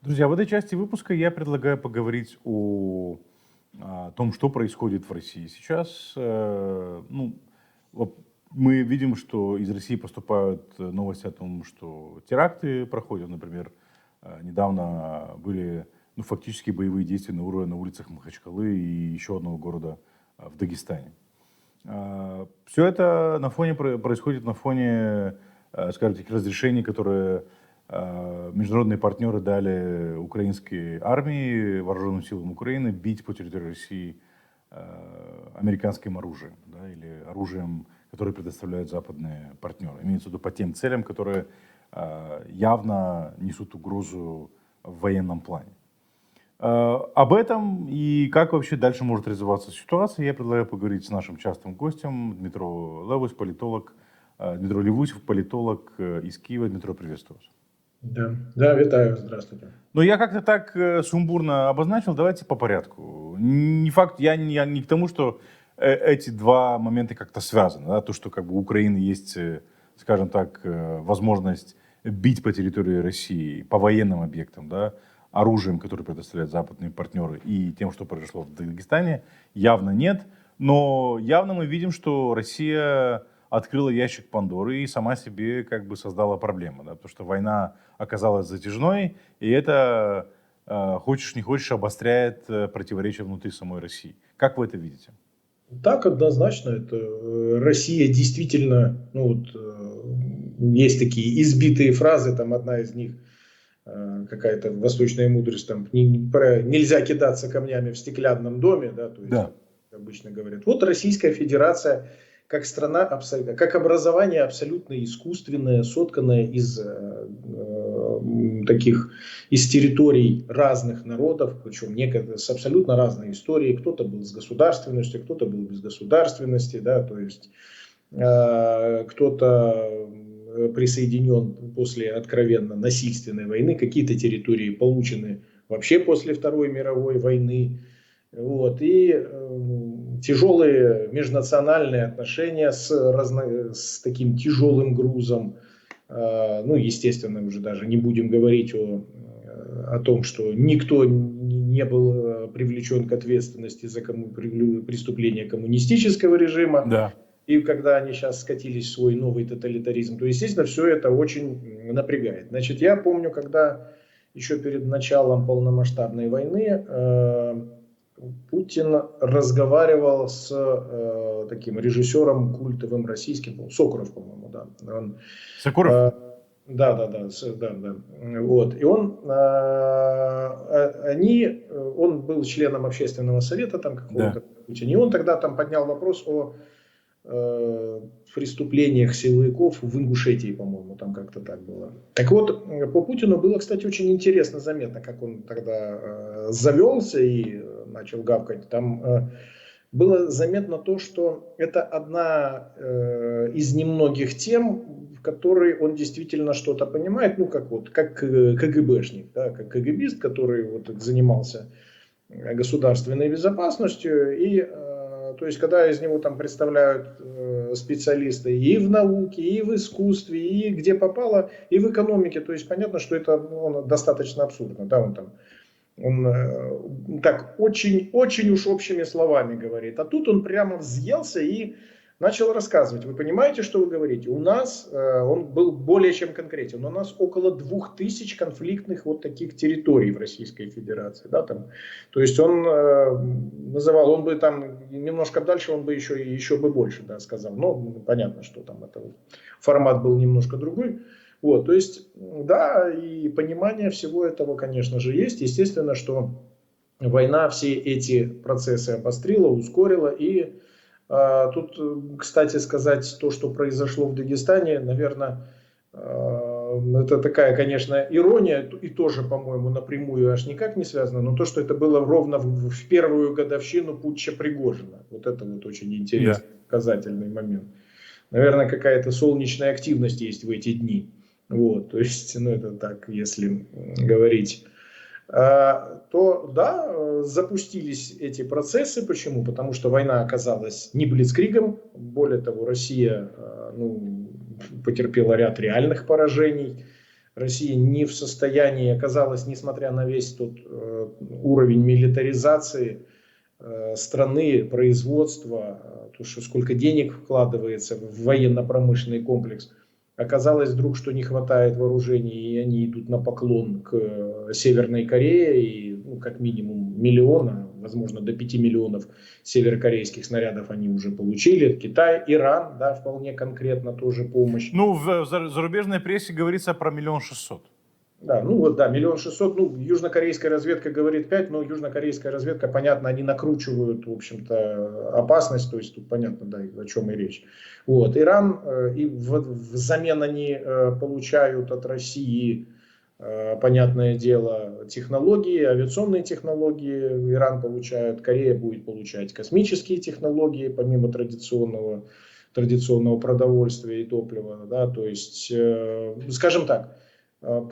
Друзья, в этой части выпуска я предлагаю поговорить о том, что происходит в России сейчас. Мы видим, что из России поступают новости о том, что теракты проходят. Например, недавно были фактически боевые действия на улицах Махачкалы и еще одного города в Дагестане. Все это происходит на фоне, скажем так, разрешений, которые международные партнеры дали украинской армии, вооруженным силам Украины, бить по территории России американским оружием, да, или оружием, которое предоставляют западные партнеры. Имеется в виду по тем целям, которые явно несут угрозу в военном плане. Об этом и как вообще дальше может развиваться ситуация, я предлагаю поговорить с нашим частым гостем Дмитро Левус, политолог. Дмитро Левусев, политолог из Киева. Дмитро, приветствую вас. Да, витаю, здравствуйте. Но я как-то так сумбурно обозначил, давайте по порядку. Не факт, я не к тому, что эти два момента как-то связаны, да? То, что как бы у Украины есть, скажем так, возможность бить по территории России, по военным объектам, да, оружием, которое предоставляют западные партнеры, и тем, что произошло в Дагестане, явно нет. Но явно мы видим, что Россия открыла ящик Пандоры и сама себе как бы создала проблему, да, потому что война оказалась затяжной, и это, хочешь не хочешь, обостряет противоречия внутри самой России. Как вы это видите? Так, однозначно, это Россия действительно, есть такие избитые фразы, там одна из них, какая-то восточная мудрость, там, нельзя кидаться камнями в стеклянном доме, да, то есть, Да. обычно говорят. Вот Российская Федерация как страна, как образование абсолютно искусственное, сотканное из из территорий разных народов, причем некогда с абсолютно разной историей. Кто-то был с государственностью, кто-то был без государственности, да, то есть кто-то присоединен после откровенно насильственной войны, какие-то территории получены вообще после Второй мировой войны. Вот, и тяжелые межнациональные отношения с таким тяжелым грузом. Естественно, уже даже не будем говорить о том, что никто не был привлечен к ответственности за преступления коммунистического режима. Да. И когда они сейчас скатились в свой новый тоталитаризм, то, естественно, все это очень напрягает. Значит, я помню, когда еще перед началом полномасштабной войны Путин разговаривал с таким режиссером культовым российским, Сокуров, по-моему, да. Сокуров? Да. Вот. И он был членом общественного совета там какого-то, да. И он тогда там поднял вопрос о преступлениях силовиков в Ингушетии, по-моему, там как-то так было. Так вот, по Путину было, кстати, очень интересно заметно, как он тогда завелся и начал гавкать. Там было заметно то, что это одна из немногих тем, в которой он действительно что-то понимает, как КГБшник, да, как КГБист, который занимался государственной безопасностью, и то есть, когда из него там представляют специалисты и в науке, и в искусстве, и где попало, и в экономике, то есть, понятно, что это достаточно абсурдно, да, он так очень уж общими словами говорит, а тут он прямо взъелся и начал рассказывать. Вы понимаете, что вы говорите? У нас, он был более чем конкретен, у нас около 2000 конфликтных таких территорий в Российской Федерации. Да, там. То есть он называл, он бы там немножко дальше, он бы еще бы больше, да, сказал. Но понятно, что там это формат был немножко другой. Вот, то есть, да, и понимание всего этого, конечно же, есть. Естественно, что война все эти процессы обострила, ускорила. И тут, кстати сказать, то, что произошло в Дагестане, наверное, это такая, конечно, ирония, и тоже, по-моему, напрямую аж никак не связано, но то, что это было ровно в первую годовщину путча Пригожина. Вот это очень интересный, показательный момент. Наверное, какая-то солнечная активность есть в эти дни. Вот, то есть, это так, если говорить, то да, запустились эти процессы. Почему? Потому что война оказалась не блицкригом. Более того, Россия потерпела ряд реальных поражений. Россия не в состоянии оказалась, несмотря на весь тот уровень милитаризации страны, производства, то, что сколько денег вкладывается в военно-промышленный комплекс. Оказалось вдруг, что не хватает вооружений, и они идут на поклон к Северной Корее, и как минимум миллиона, возможно, до 5 миллионов северокорейских снарядов они уже получили. Китай, Иран, да, вполне конкретно тоже помощь. В зарубежной прессе говорится про 1 600 000. Да, ну вот, да, 1 600 000, ну, южнокорейская разведка говорит 5, но южнокорейская разведка, понятно, они накручивают, в общем-то, опасность, то есть тут понятно, да, о чем и речь. Вот, Иран, и взамен они получают от России, понятное дело, технологии, авиационные технологии, Иран получает, Корея будет получать космические технологии, помимо традиционного продовольствия и топлива, да, то есть, скажем так,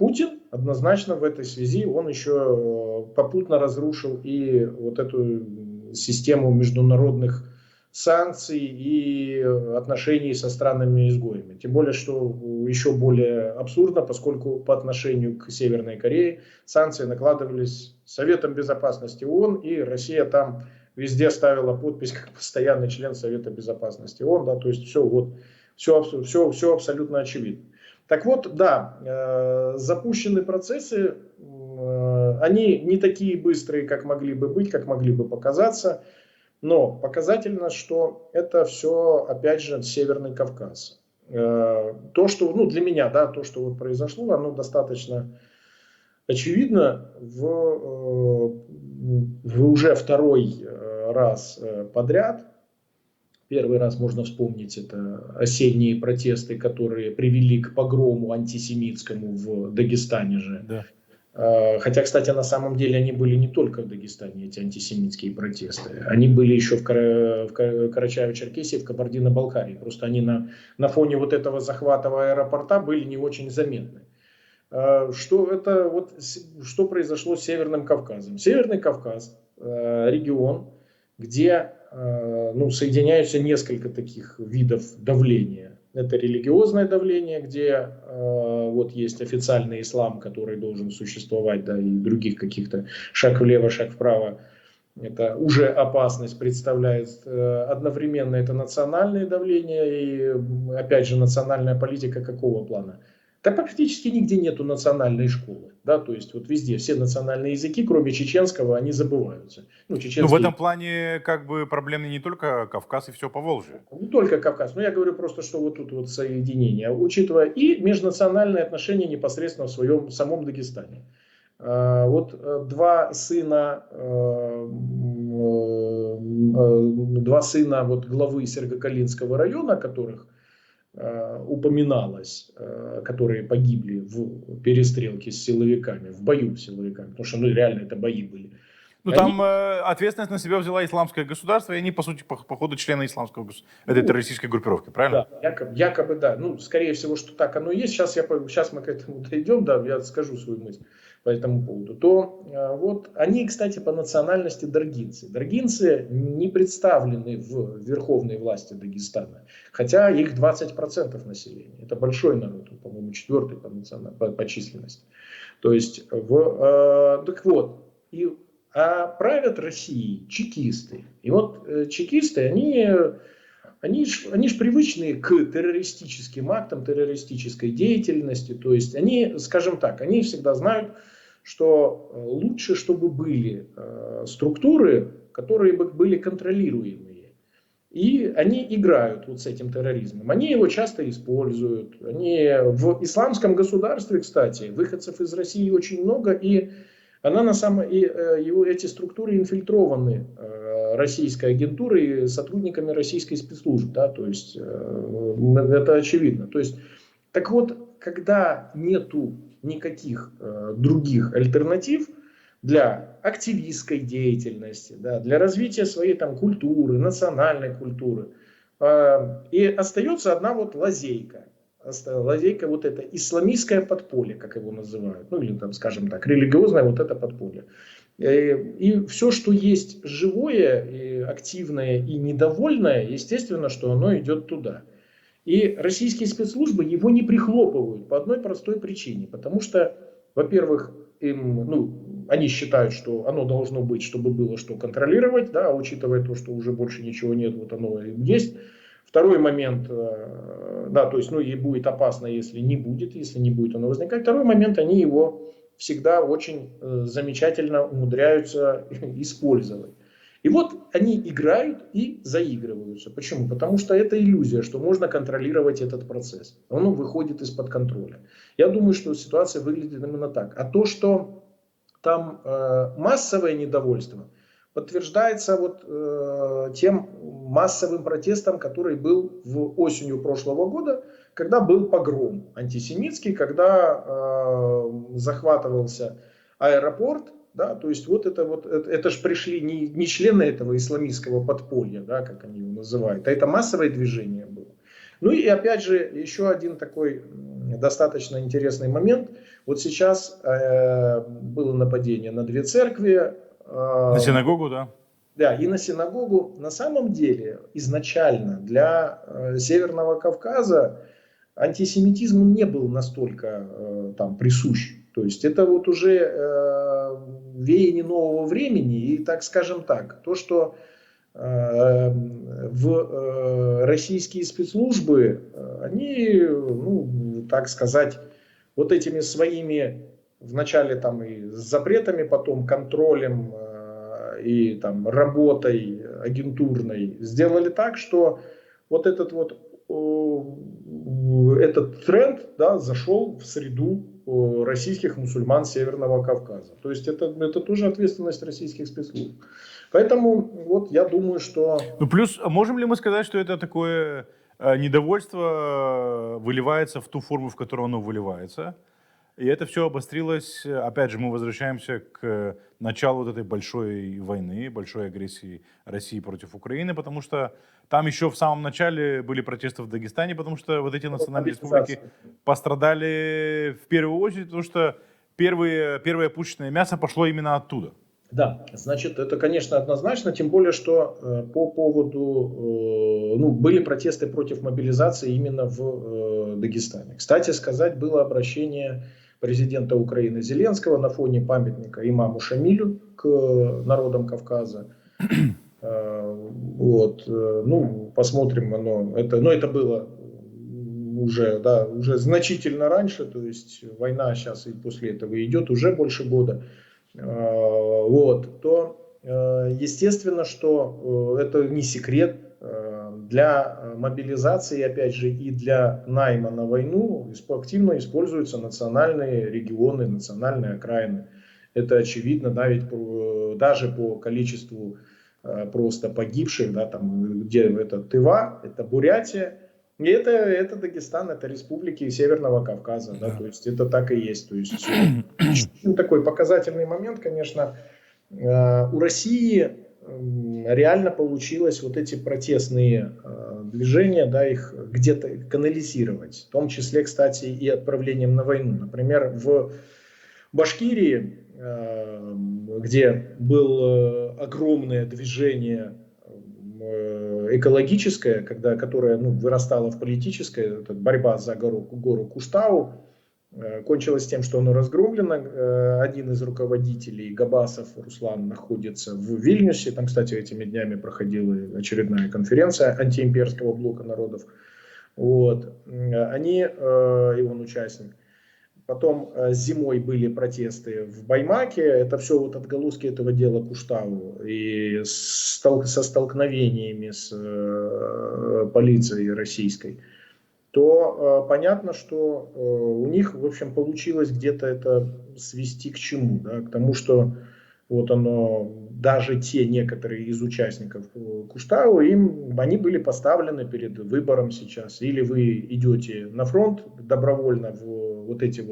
Путин однозначно в этой связи, он еще попутно разрушил и вот эту систему международных санкций и отношений со странами-изгоями. Тем более, что еще более абсурдно, поскольку по отношению к Северной Корее санкции накладывались Советом Безопасности ООН, и Россия там везде ставила подпись как постоянный член Совета Безопасности ООН, да, то есть все, вот, все абсолютно очевидно. Так вот, да, запущены процессы, они не такие быстрые, как могли бы быть, как могли бы показаться, но показательно, что это все, опять же, Северный Кавказ. То, что, ну, для меня, да, то, что вот произошло, оно достаточно очевидно в уже второй раз подряд. Первый раз можно вспомнить, это осенние протесты, которые привели к погрому антисемитскому в Дагестане же. Да. Хотя, кстати, на самом деле они были не только в Дагестане, эти антисемитские протесты. Они были еще в Карачаево-Черкесии, в Кабардино-Балкарии. Просто они на фоне вот этого захвата аэропорта были не очень заметны. Что произошло с Северным Кавказом? Северный Кавказ – регион, где соединяются несколько таких видов давления. Это религиозное давление, где вот есть официальный ислам, который должен существовать, да, и других каких-то шаг влево, шаг вправо. Это уже опасность представляет. Одновременно это национальное давление и, опять же, национальная политика какого плана? Да практически нигде нету национальной школы. Да? То есть вот везде все национальные языки, кроме чеченского, они забываются. Ну, в этом плане как бы проблемный не только Кавказ и все Поволжье. Не только Кавказ. Но я говорю просто, что вот тут вот соединение. Учитывая и межнациональные отношения непосредственно в самом Дагестане. Вот два сына вот главы Сергокалинского района, которых упоминалось, которые погибли в перестрелке с силовиками, в бою с силовиками, потому что реально это бои были. Ну, там ответственность на себя взяла исламское государство, и они, по сути, по ходу члены исламского этой террористической группировки, правильно? Да, якобы да. Ну, скорее всего, что так оно и есть. Сейчас мы к этому дойдем, да, я скажу свою мысль по этому поводу. То вот они, кстати, по национальности даргинцы. Даргинцы не представлены в верховной власти Дагестана, хотя их 20% населения. Это большой народ, по-моему, 4-й по численности. То есть, так вот, а правят Россией чекисты. И вот чекисты, они ж привычны к террористическим актам, террористической деятельности. То есть они, скажем так, они всегда знают, что лучше, чтобы были структуры, которые бы были контролируемые. И они играют вот с этим терроризмом. Они его часто используют. В исламском государстве, кстати, выходцев из России очень много, и эти структуры инфильтрованы российской агентурой и сотрудниками российской спецслужбы, да, то есть это очевидно. То есть, так вот, когда нету никаких других альтернатив для активистской деятельности, да, для развития своей там культуры, национальной культуры, и остается одна вот лазейка вот это исламистское подполье, как его называют, ну или там, скажем так, религиозное вот это подполье. И все, что есть живое, и активное и недовольное, естественно, что оно идет туда. И российские спецслужбы его не прихлопывают по одной простой причине, потому что, во-первых, они считают, что оно должно быть, чтобы было что контролировать, да, учитывая то, что уже больше ничего нет, вот оно и есть. Второй момент, да, то есть, и будет опасно, если не будет оно возникать. Второй момент, они его всегда очень замечательно умудряются использовать. И вот они играют и заигрываются. Почему? Потому что это иллюзия, что можно контролировать этот процесс. Он выходит из-под контроля. Я думаю, что ситуация выглядит именно так. А то, что там массовое недовольство, подтверждается тем массовым протестом, который был осенью прошлого года, когда был погром антисемитский, когда захватывался аэропорт. Да, то есть это же пришли не члены этого исламистского подполья, да, как они его называют, а это массовое движение было. Ну и опять же, еще один такой достаточно интересный момент. Вот сейчас было нападение на 2 церкви. На синагогу, да? Да, и на синагогу. На самом деле, изначально для Северного Кавказа антисемитизм не был настолько там присущ. То есть это вот уже веяние нового времени, и, так скажем так, то, что российские спецслужбы, они, так сказать, вот этими своими вначале там и с запретами, потом контролем и там работой агентурной сделали так, что вот этот тренд, да, зашел в среду российских мусульман Северного Кавказа. То есть это тоже ответственность российских спецслужб. Поэтому вот я думаю, что... Ну плюс, можем ли мы сказать, что это такое недовольство выливается в ту форму, в которую оно выливается? И это все обострилось, опять же, мы возвращаемся к началу вот этой большой войны, большой агрессии России против Украины, потому что там еще в самом начале были протесты в Дагестане, потому что вот эти национальные республики пострадали в первую очередь, потому что первое пушечное мясо пошло именно оттуда. Да, значит, это, конечно, однозначно, тем более, что по поводу, были протесты против мобилизации именно в Дагестане. Кстати сказать, было обращение президента Украины Зеленского на фоне памятника имаму Шамилю к народам Кавказа. Посмотрим, это было уже значительно раньше, то есть война сейчас и после этого идет уже больше года. Естественно, что это не секрет. Для мобилизации, опять же, и для найма на войну активно используются национальные регионы, национальные окраины. Это очевидно, даже по количеству просто погибших, да, там, где это Тыва, это Бурятия, и это Дагестан, это республики Северного Кавказа, да, то есть это так и есть. То есть такой показательный момент, конечно, у России реально получилось вот эти протестные движения, да, их где-то канализировать, в том числе, кстати, и отправлением на войну. Например, в Башкирии, где было огромное движение экологическое, которое вырастало в политическое, борьба за гору Куштау, кончилось тем, что оно разгромлено. Один из руководителей, Габасов Руслан, находится в Вильнюсе. Там, кстати, этими днями проходила очередная конференция антиимперского блока народов. И он участник. Потом зимой были протесты в Баймаке. Это все отголоски этого дела Куштау. И со столкновениями с полицией российской. То понятно, что у них, в общем, получилось где-то это свести к чему? Да? К тому, что даже те некоторые из участников Куштау, они были поставлены перед выбором сейчас. Или вы идете на фронт добровольно в эти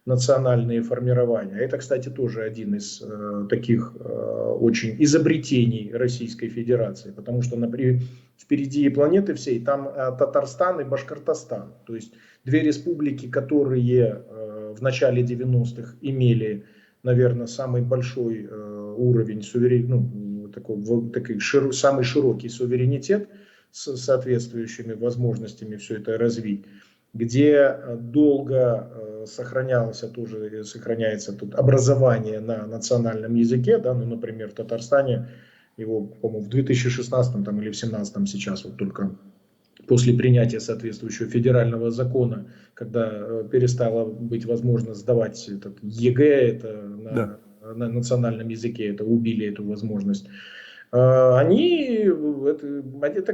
национальные формирования. Это, кстати, тоже один из таких очень изобретений Российской Федерации, потому что впереди планеты всей там Татарстан и Башкортостан, то есть 2 республики, которые в начале 90-х имели, наверное, самый большой уровень самый широкий суверенитет с соответствующими возможностями все это развить, где долго сохраняется тут образование на национальном языке, да, например, в Татарстане его, по-моему, в 2016 или в 2017 сейчас только после принятия соответствующего федерального закона, когда перестало быть возможно сдавать этот ЕГЭ на национальном языке, это убили эту возможность. Это,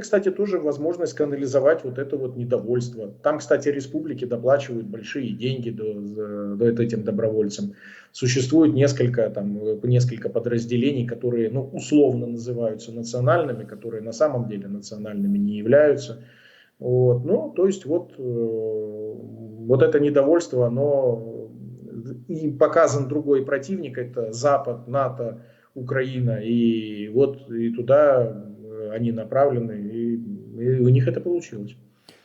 кстати, тоже возможность канализовать вот это вот недовольство. Там, кстати, республики доплачивают большие деньги этим добровольцам. Существует несколько подразделений, которые, ну, условно называются национальными, которые на самом деле национальными не являются. Вот. Ну, то есть вот это недовольство, оно и показан другой противник, это Запад, НАТО, Украина, и вот и туда они направлены, и у них это получилось.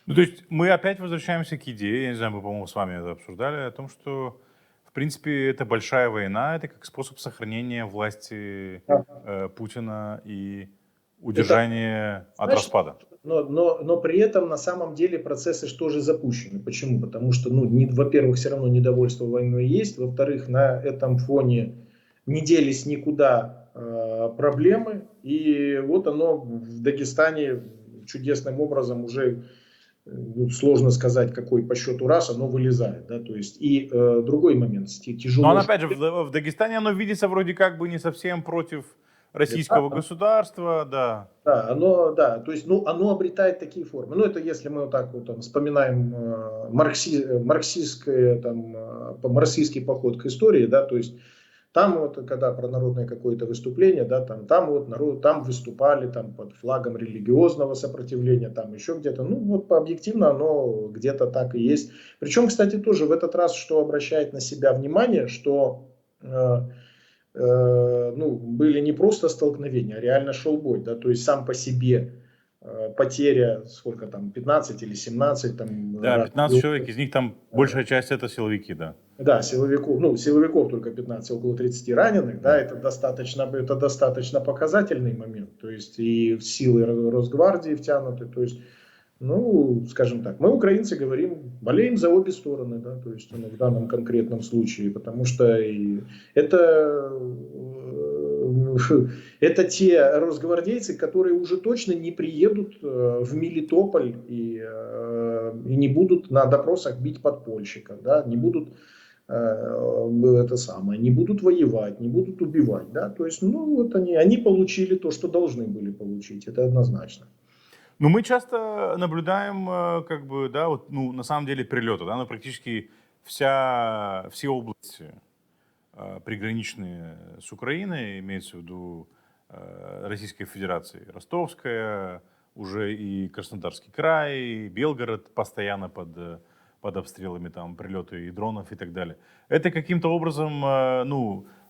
Ну, то есть мы опять возвращаемся к идее, я не знаю, мы, по-моему, с вами это обсуждали, о том, что, в принципе, это большая война, это как способ сохранения власти Путина и удержания от распада. Но при этом на самом деле процессы же тоже запущены. Почему? Потому что, во-первых, все равно недовольство войной есть, во-вторых, на этом фоне не делись никуда проблемы, и вот оно в Дагестане чудесным образом уже, сложно сказать, какой по счету раз, оно вылезает, да, то есть, и другой момент, тяжело. Но опять же, в Дагестане оно видится вроде как бы не совсем против российского государства, да. Да, то есть, оно обретает такие формы. Ну, это если мы вот так вот там вспоминаем марксистский подход к истории, да, то есть, там вот, когда про народное какое-то выступление, да, там вот народ, там выступали там под флагом религиозного сопротивления, там еще где-то, вот объективно оно где-то так и есть. Причем, кстати, тоже в этот раз, что обращает на себя внимание, что были не просто столкновения, а реально шел бой, да, то есть сам по себе потеря, сколько там, 15 или 17 там. Да, 15 человек, из них там большая часть это силовики, да. Да, силовиков только 15, около 30 раненых, да, это достаточно показательный момент, то есть и силы Росгвардии втянуты, то есть, скажем так, мы, украинцы, болеем за обе стороны, да, то есть в данном конкретном случае, потому что это те росгвардейцы, которые уже точно не приедут в Мелитополь и не будут на допросах бить подпольщиков, да, не будут не будут воевать, не будут убивать, да, то есть, они получили то, что должны были получить, это однозначно. Мы часто наблюдаем, на самом деле прилеты, да, практически все области приграничные с Украиной, имеется в виду Российской Федерации, Ростовская, уже и Краснодарский край, Белгород постоянно под обстрелами, там, прилеты и дронов и так далее. Это каким-то образом,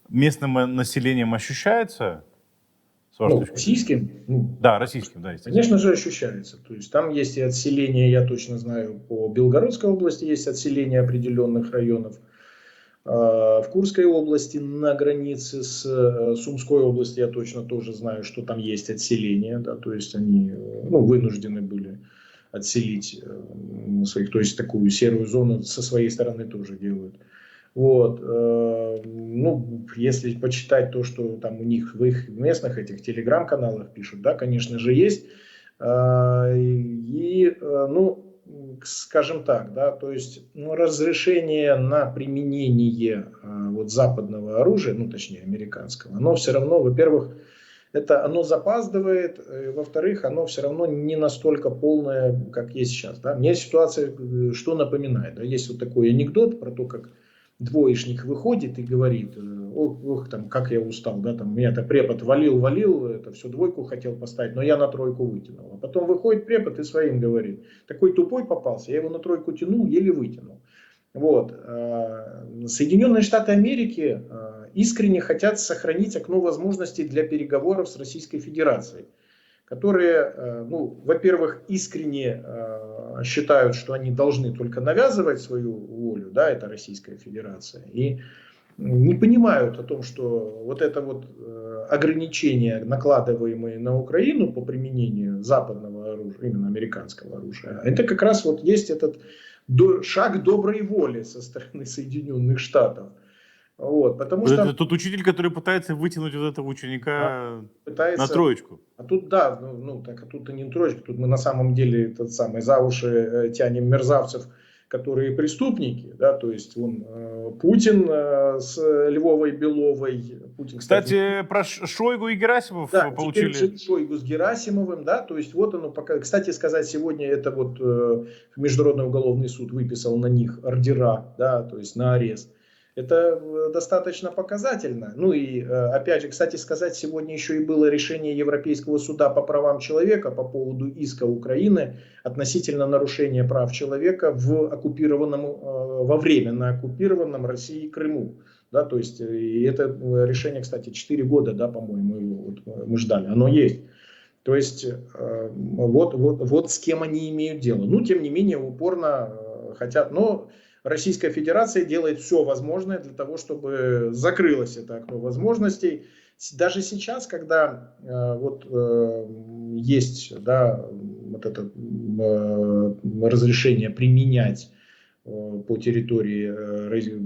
местным населением ощущается? Российским? Да, российским, да, естественно. Конечно же, ощущается. То есть там есть и отселение, я точно знаю, по Белгородской области есть отселение определенных районов. В Курской области на границе с Сумской областью я точно тоже знаю, что там есть отселение, да, то есть они вынуждены были отселить своих, то есть такую серую зону со своей стороны тоже делают. Вот, если почитать то, что там у них в их местных этих телеграм-каналах пишут, да, конечно же, есть. Скажем так, да, то есть разрешение на применение западного оружия, точнее американского, оно все равно, во-первых, оно запаздывает, во-вторых, оно все равно не настолько полное, как есть сейчас. Да? Мне ситуация что напоминает? Да? Есть вот такой анекдот про то, как двоечник выходит и говорит: ох, там, как я устал, да, там, меня-то препод валил, это все двойку хотел поставить, но я на тройку вытянул. А потом выходит препод и своим говорит: такой тупой попался, я его на тройку тянул, еле вытянул. Вот. Соединенные Штаты Америки искренне хотят сохранить окно возможностей для переговоров с Российской Федерацией, которые, во-первых, искренне считают, что они должны только навязывать свою волю, да, это Российская Федерация, и не понимают о том, что вот это вот ограничения, накладываемые на Украину по применению западного оружия, именно американского оружия, это как раз вот есть этот шаг доброй воли со стороны Соединенных Штатов. Вот, потому что... Это тот учитель, который пытается вытянуть вот этого ученика на троечку. А тут, да, а тут-то не троечка, тут мы на самом деле за уши тянем мерзавцев, которые преступники, да, то есть Путин с Львовой Беловой. Путин, Кстати, про Шойгу и Герасимов да, получили... теперь Шойгу с Герасимовым, да, то есть вот оно пока, кстати сказать, сегодня это Международный уголовный суд выписал на них ордера, да, то есть на арест. Это достаточно показательно. Ну и опять же, кстати сказать, сегодня еще и было решение Европейского суда по правам человека по поводу иска Украины относительно нарушения прав человека во временно оккупированном Россией Крыму. Да, то есть и это решение, кстати, 4 года, да, по-моему, мы ждали, оно есть. То есть вот с кем они имеют дело. Ну, тем не менее, упорно хотят, но Российская Федерация делает все возможное для того, чтобы закрылось это окно возможностей. Даже сейчас, когда есть, да, вот это разрешение применять по территории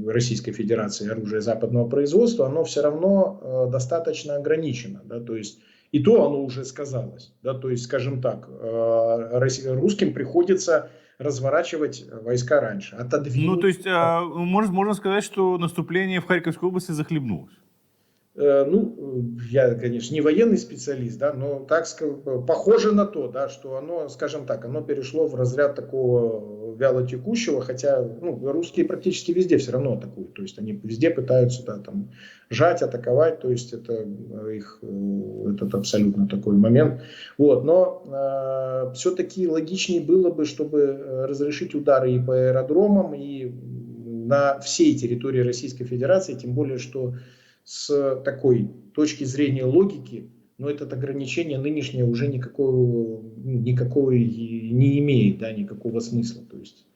Российской Федерации оружие западного производства, оно все равно достаточно ограничено. Да, то есть и то оно уже сказалось. Да, то есть, скажем так, русским приходится разворачивать войска раньше, отодвинуть. Ну, то есть, можно сказать, что наступление в Харьковской области захлебнулось. Ну, я, конечно, не военный специалист, да, но так похоже на то, да, что оно, скажем так, оно перешло в разряд такого вялотекущего, хотя русские практически везде все равно атакуют, то есть они везде пытаются, да, там, жать, атаковать, то есть это этот абсолютно такой момент. Вот, но все-таки логичнее было бы, чтобы разрешить удары и по аэродромам, и на всей территории Российской Федерации, тем более, что с такой точки зрения логики, но это ограничение нынешнее уже никакого не имеет, да, никакого смысла. То есть.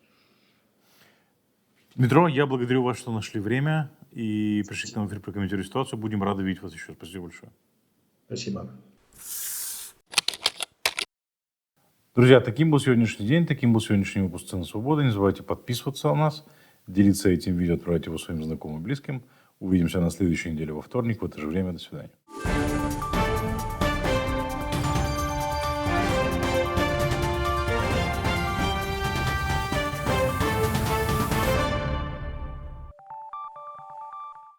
Дмитро, я благодарю вас, что нашли время и пришли к нам в эфир прокомментировать ситуацию. Будем рады видеть вас еще. Спасибо большое. Спасибо. Друзья, таким был сегодняшний день, таким был сегодняшний выпуск «Цены свободы». Не забывайте подписываться на нас, делиться этим видео, отправлять его своим знакомым и близким. Увидимся на следующей неделе во вторник в это же время. До свидания.